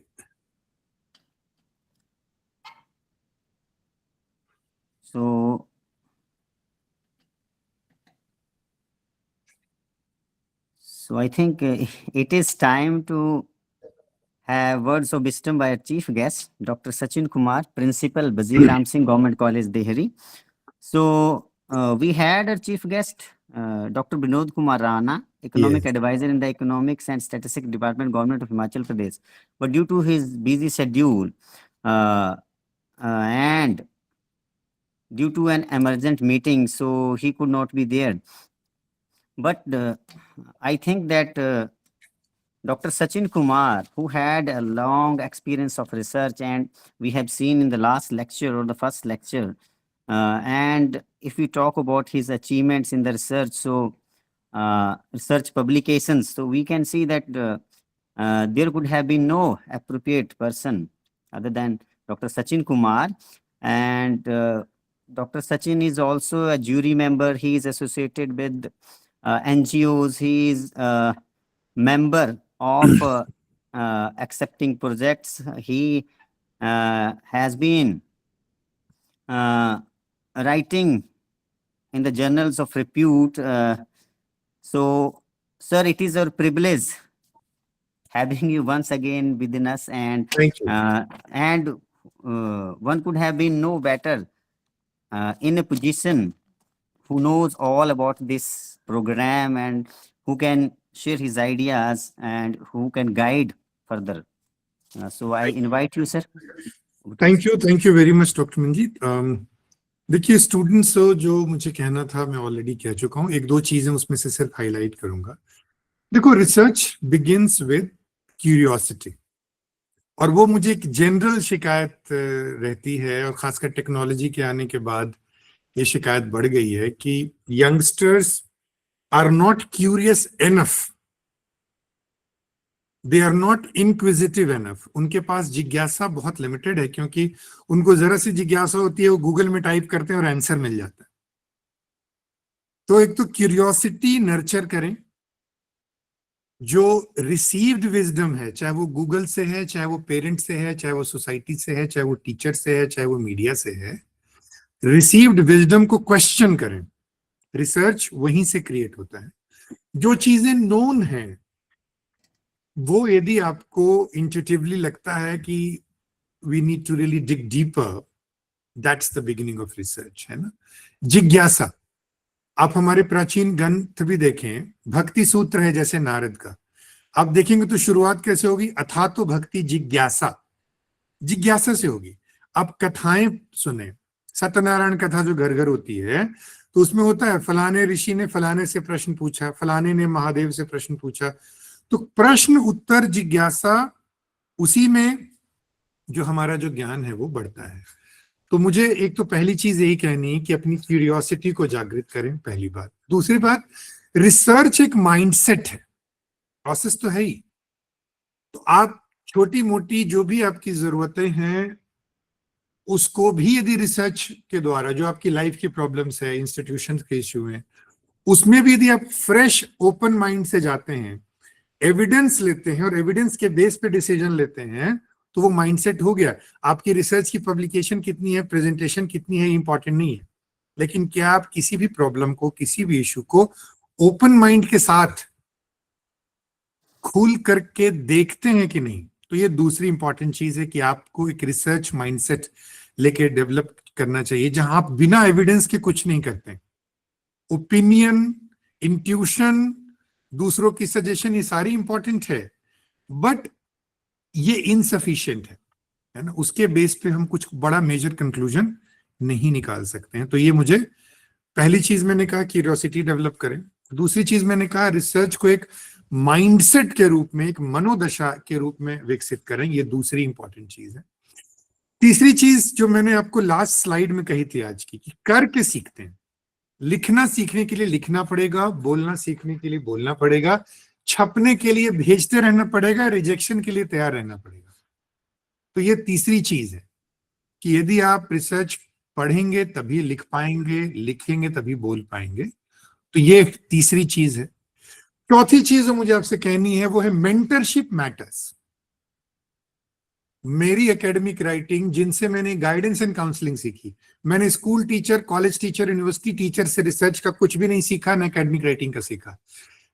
So I think it is time to have words of wisdom by our chief guest, Dr. Sachin Kumar, Principal, Bazir Ram Singh Government College, Dehri. So we had our chief guest, Dr. Binod Kumar Rana, Economic Yes. Advisor in the Economics and Statistics Department, Government of Himachal Pradesh. But due to his busy schedule and due to an emergent meeting, so he could not be there. But I think that Dr. Sachin Kumar, who had a long experience of research, and we have seen in the last lecture or the first lecture, and if we talk about his achievements in the research, so research publications, so we can see that there could have been no appropriate person other than Dr. Sachin Kumar. And Dr. Sachin is also a jury member. He is associated with NGOs. He is a member of accepting projects. He has been writing in the journals of repute. So, sir, it is our privilege having you once again within us, and Thank you. one could have been no better in a position who knows all about this program and who can share his ideas and who can guide further. So I invite you, sir. Thank you very much doctor Manjeet. देखिए स्टूडेंट्स, जो मुझे कहना था मैं ऑलरेडी कह चुका हूँ। एक दो चीजें उसमें से सिर्फ हाईलाइट करूंगा। देखो, रिसर्च बिगिंस विद क्यूरियोसिटी, और वो मुझे एक जनरल शिकायत रहती है, और खासकर टेक्नोलॉजी के आने के बाद ये शिकायत बढ़ गई है कि youngsters are not curious enough, they are not inquisitive enough. उनके पास जिज्ञासा बहुत लिमिटेड है, क्योंकि उनको जरा सी जिज्ञासा होती है, वो गूगल में टाइप करते हैं और आंसर मिल जाता है। तो एक तो क्यूरियोसिटी नर्चर करें। जो रिसीव्ड विजडम है, चाहे वो गूगल से है, चाहे वो पेरेंट से है, चाहे वो सोसाइटी से है, चाहे वो टीचर से है, चाहे वो मीडिया से है, रिसीव्ड विजडम को क्वेश्चन करें। रिसर्च वहीं से क्रिएट होता है। जो चीजें नोन हैं, वो यदि आपको इंट्यूटिवली लगता है कि we need to really dig deeper, that's the beginning of research, है ना। जिज्ञासा, आप हमारे प्राचीन ग्रंथ भी देखें, भक्ति सूत्र है जैसे नारद का, आप देखेंगे तो शुरुआत कैसे होगी? अथा तो भक्ति जिज्ञासा, जिज्ञासा से होगी। आप कथाएं सुने, सत्यनारायण कथा जो घर घर होती है, तो उसमें होता है फलाने ऋषि ने फलाने से प्रश्न पूछा, फलाने ने महादेव से प्रश्न पूछा। तो प्रश्न उत्तर जिज्ञासा, उसी में जो हमारा जो ज्ञान है वो बढ़ता है। तो मुझे एक तो पहली चीज यही कहनी है कि अपनी क्यूरियोसिटी को जागृत करें, पहली बात। दूसरी बात, रिसर्च एक माइंडसेट है, प्रोसेस तो है ही। तो आप छोटी मोटी जो भी आपकी जरूरतें हैं, उसको भी यदि रिसर्च के द्वारा, जो आपकी लाइफ की प्रॉब्लम्स है, इंस्टीट्यूशन के इश्यू हैं, उसमें भी यदि आप फ्रेश ओपन माइंड से जाते हैं, एविडेंस लेते हैं और एविडेंस के बेस पे डिसीजन लेते हैं, तो वो माइंडसेट हो गया। आपकी रिसर्च की पब्लिकेशन कितनी है, प्रेजेंटेशन कितनी है, इंपॉर्टेंट नहीं है, लेकिन क्या आप किसी भी प्रॉब्लम को, किसी भी इशू को ओपन माइंड के साथ खुल करके देखते हैं कि नहीं। तो ये दूसरी इंपॉर्टेंट चीज है कि आपको एक रिसर्च माइंडसेट लेके डेवलप करना चाहिए, जहां आप बिना एविडेंस के कुछ नहीं करते। ओपिनियन, इंट्यूशन, दूसरों की सजेशन, ये सारी इंपॉर्टेंट है, बट ये इनसफिशिएंट है ना। उसके बेस पे हम कुछ बड़ा मेजर कंक्लूजन नहीं निकाल सकते हैं। तो ये मुझे पहली चीज मैंने कहा, क्यूरियोसिटी डेवलप करें। दूसरी चीज मैंने कहा, रिसर्च को एक माइंडसेट के रूप में, एक मनोदशा के रूप में विकसित करें। ये दूसरी इंपॉर्टेंट चीज है। तीसरी चीज जो मैंने आपको लास्ट स्लाइड में कही थी आज की, कि करके सीखते हैं। लिखना सीखने के लिए लिखना पड़ेगा, बोलना सीखने के लिए बोलना पड़ेगा, छपने के लिए भेजते रहना पड़ेगा, रिजेक्शन के लिए तैयार रहना पड़ेगा। तो ये तीसरी चीज है कि यदि आप रिसर्च पढ़ेंगे तभी लिख पाएंगे, लिखेंगे तभी बोल पाएंगे। तो ये तीसरी चीज है। चौथी चीज जो मुझे आपसे कहनी है वो है मेंटरशिप मैटर्स। मेरी एकेडमिक राइटिंग, जिनसे मैंने गाइडेंस एंड काउंसलिंग सीखी, मैंने school teacher, college teacher, university teacher से रिसर्च का कुछ भी नहीं सीखा, ना एकेडमिक राइटिंग का सीखा,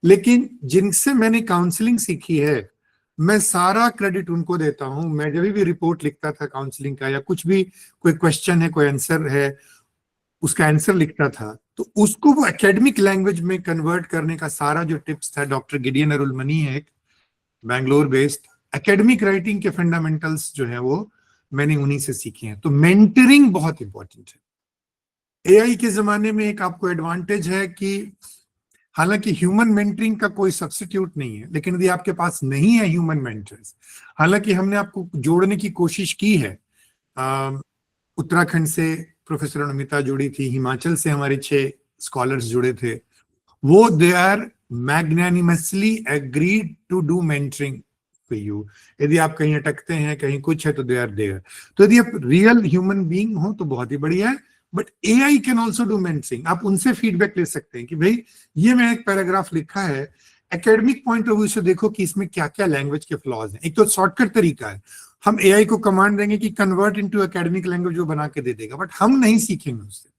लेकिन जिनसे मैंने काउंसलिंग सीखी है, मैं सारा क्रेडिट उनको देता हूं। मैं जब भी रिपोर्ट लिखता था काउंसलिंग का, या कुछ भी, कोई क्वेश्चन है, कोई आंसर है, उसका आंसर लिखता था, तो उसको वो एकेडमिक लैंग्वेज में कन्वर्ट करने का सारा जो टिप्स था, डॉक्टर गिडियन अरुलमनी है एक बैंगलोर बेस्ड, एकेडमिक राइटिंग के फंडामेंटल्स जो है वो मैंने उन्हीं से सीखे हैं। तो मेंटरिंग बहुत इंपॉर्टेंट है। एआई के जमाने में एक आपको एडवांटेज है कि हालांकि ह्यूमन मेंटरिंग का कोई सब्स्टिट्यूट नहीं है, लेकिन यदि आपके पास नहीं है ह्यूमन मेंटर्स, हालांकि हमने आपको जोड़ने की कोशिश की है। उत्तराखंड से प्रोफेसर अनुमिता जुड़ी थी, हिमाचल से हमारे 6 स्कॉलर्स जुड़े थे, वो they are magnanimously agreed to do mentoring for you. यदि आप कहीं अटकते हैं, कहीं कुछ है, तो दे आर देयर। तो यदि आप रियल ह्यूमन बीइंग हो तो बहुत ही बढ़िया है, but AI can also do mentoring. आप उनसे फीडबैक ले सकते हैं कि भाई ये मैं एक पैराग्राफ लिखा है, एकेडमिक पॉइंट ऑफ व्यू से देखो कि इसमें क्या क्या लैंग्वेज के फ्लॉज हैं। एक तो शॉर्टकट तरीका है, हम एआई को कमांड देंगे कि कन्वर्ट इनटू एकेडमिक लैंग्वेज, वो बना के दे देगा, बट हम नहीं सीखेंगे उससे।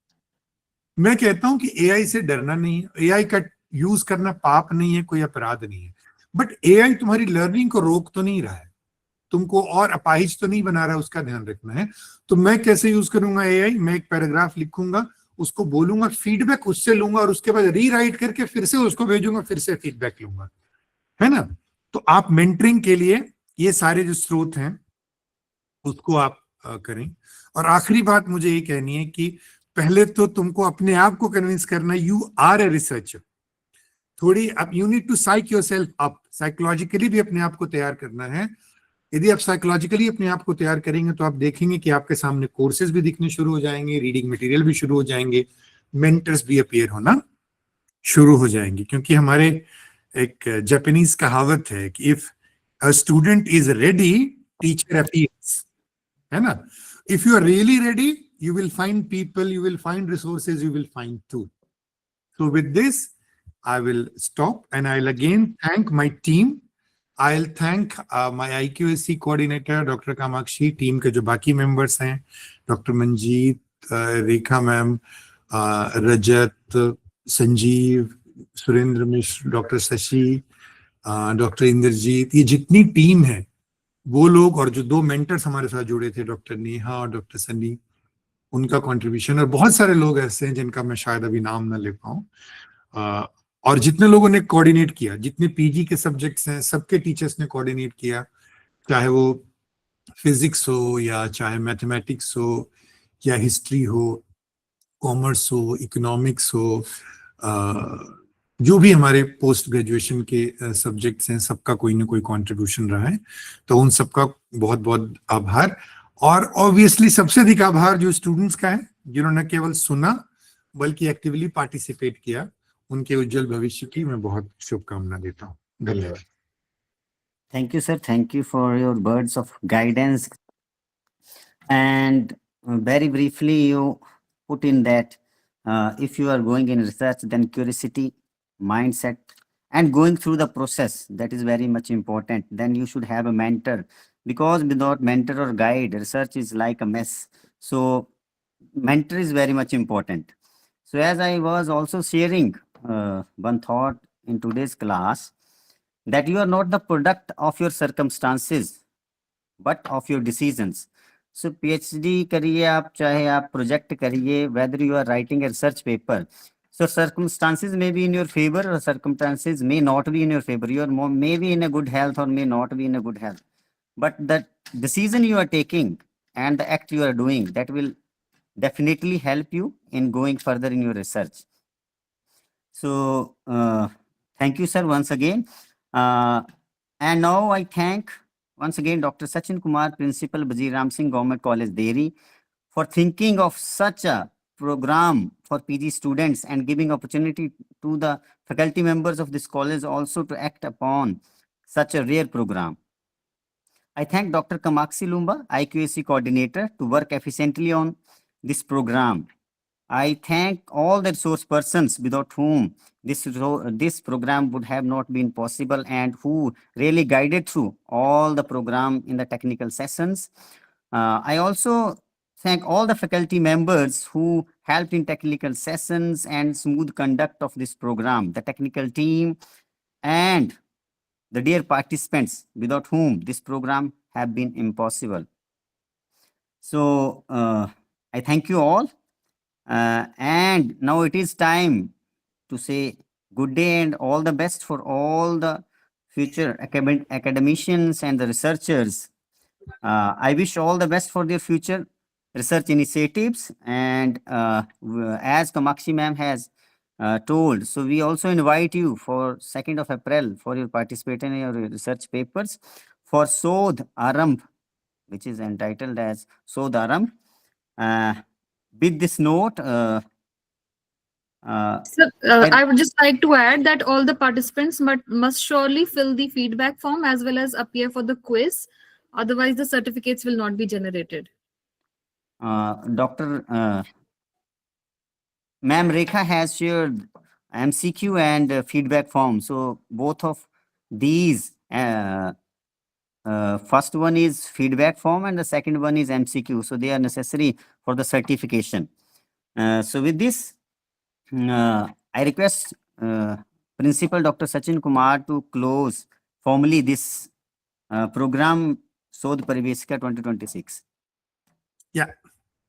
मैं कहता हूं कि एआई से डरना नहीं है, एआई का यूज करना पाप नहीं है, कोई अपराध नहीं है, बट एआई तुम्हारी लर्निंग को रोक तो नहीं रहा है, तुमको और अपाहिज तो नहीं बना रहा है, उसका ध्यान रखना है। तो मैं कैसे यूज करूंगा एआई? मैं एक पैराग्राफ लिखूंगा, उसको बोलूंगा, फीडबैक उससे लूंगा, और उसके बाद रीराइट करके फिर से उसको भेजूंगा, फिर से फीडबैक लूंगा, है ना। तो आप मेंटरिंग के लिए ये सारे जो स्रोत हैं उसको आप करें। और आखिरी बात मुझे ये कहनी है कि पहले तो तुमको अपने आप को कन्विंस करना, यू आर ए रिसर्चर। थोड़ी आप, you need to psych yourself up, psychologically भी अपने आप को तैयार करना है। यदि आप साइकोलॉजिकली अपने आप को तैयार करेंगे तो आप देखेंगे कि आपके सामने कोर्सेज भी दिखने शुरू हो जाएंगे, रीडिंग मटेरियल भी शुरू हो जाएंगे, मेंटर्स भी अपीयर होना शुरू हो जाएंगे। क्योंकि हमारे एक जापानीज कहावत है कि if a student is ready, teacher appears, है ना। If you are really ready, you will find people, you will find resources, you will find tools. So with this, I will stop, and I'll again thank my team. I'll thank my IQAC coordinator, Dr. Kamakshi, team के जो बाकी members हैं, Dr. Manjeet, Rekha ma'am, Rajat, Sanjeev, Surendra Mishra, Dr. Sashi, Dr. Indrajit, ये जितनी टीम है वो लोग, और जो 2 मेंटर्स हमारे साथ जुड़े थे, डॉक्टर नेहा और डॉक्टर सनी, उनका कंट्रीब्यूशन, और बहुत सारे लोग ऐसे हैं जिनका मैं शायद अभी नाम ना ले पाऊं, और जितने लोगों ने कोऑर्डिनेट किया, जितने पीजी के सब्जेक्ट्स हैं, सबके टीचर्स ने कोऑर्डिनेट किया, चाहे वो फिजिक्स हो, या चाहे मैथमेटिक्स हो, या हिस्ट्री हो, कॉमर्स हो, इकोनॉमिक्स हो, जो भी हमारे पोस्ट ग्रेजुएशन के सब्जेक्ट्स हैं, सबका कोई ना कोई कंट्रीब्यूशन रहा है। तो उन सबका बहुत बहुत आभार। और ऑब्वियसली सबसे अधिक आभार जो स्टूडेंट्स का है, जिन्होंने केवल सुना बल्कि एक्टिवली पार्टिसिपेट किया। उनके उज्जवल भविष्य की मैं बहुत शुभकामना देता हूँ। धन्यवाद। Thank you, sir. Thank you for your words of guidance. And very briefly, you put in that if you are going in research, then curiosity, mindset, and going through the process, that is very much important. Then you should have a mentor, because without mentor or guide, research is like a mess. So mentor is very much important. So as I was also sharing one thought in today's class, that you are not the product of your circumstances, but of your decisions. So PhD करिए आप, चाहे आप project करिए, whether you are writing a research paper, so circumstances may be in your favor or circumstances may not be in your favor. You are may be in a good health or may not be in a good health, but the decision you are taking and the act you are doing, that will definitely help you in going further in your research. So thank you, sir, once again. And now I thank once again Dr. Sachin Kumar, Principal, Bazir Ram Singh Government College, Dehri, for thinking of such a program for PG students and giving opportunity to the faculty members of this college also to act upon such a rare program. I thank Dr. Kamakshi Lumba, IQAC coordinator, to work efficiently on this program. I thank all the resource persons without whom this program would have not been possible and who really guided through all the program in the technical sessions. I also thank all the faculty members who helped in technical sessions and smooth conduct of this program, the technical team and the dear participants without whom this program have been impossible. So I thank you all. And now it is time to say good day and all the best for all the future academicians and the researchers. I wish all the best for their future research initiatives. And as Kamakshi ma'am has told, so we also invite you for 2nd of April for your participation in your research papers for Sodh Arambh, which is entitled as Sodh Arambh. With this note, Sir, I would just like to add that all the participants must surely fill the feedback form as well as appear for the quiz. Otherwise, the certificates will not be generated. Dr. Ma'am Rekha has shared MCQ and feedback form. So both of these, first one is feedback form and the second one is MCQ. So they are necessary for the certification. So with this, I request Principal Dr. Sachin Kumar to close formally this program Sodh Pariveshika 2026. Yeah,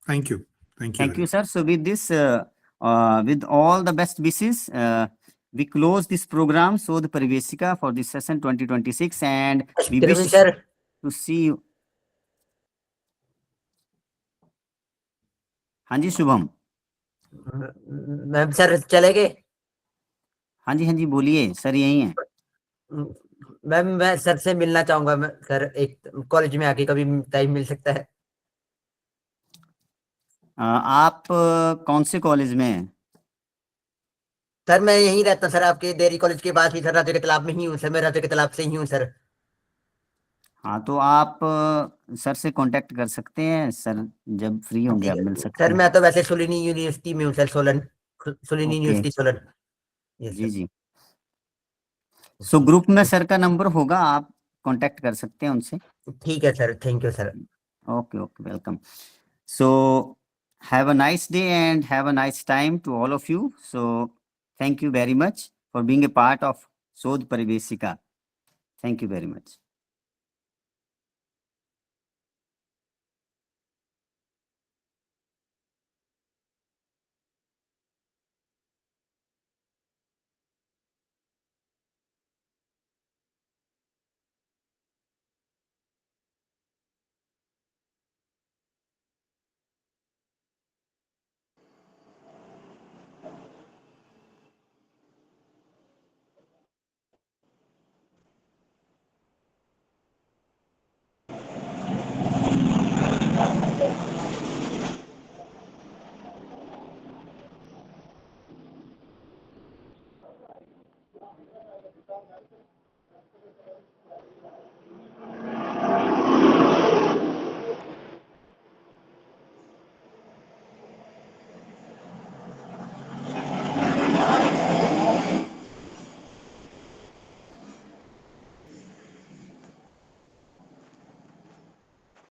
thank you. Thank you. Thank you, sir. So with this, with all the best wishes, we close this program Sodh Pariveshika for this session 2026 and we Excuse me, wish sir. to see you. हाँ जी शुभम. मैम सर चले गए? हाँ जी बोलिए सर, यही है. मैम मैं सर से मिलना चाहूंगा। मैं सर एक कॉलेज में आके कभी टाइम मिल सकता है? आप कौन से कॉलेज में हैं? सर मैं यहीं रहता हूँ सर, आपके देरी कॉलेज के पास ही सर, राजो के तालाब में ही हूँ सर। मैं राजो के तालाब से ही हूँ सर। हाँ तो आप सर से कांटेक्ट कर सकते हैं सर, जब फ्री होंगे आप मिल सकते सर हैं. मैं तो वैसे सोलिनी यूनिवर्सिटी में हूँ sir, Shoolini okay. University Solan. Yes जी सर। जी. सो ग्रुप में सर का नंबर होगा, आप कांटेक्ट कर सकते हैं उनसे. ठीक है sir, thank you sir. Okay, welcome. So have a nice day and have a nice time to all of you. So thank you very much for being a part of Sodh Pariveshika. Thank you very much.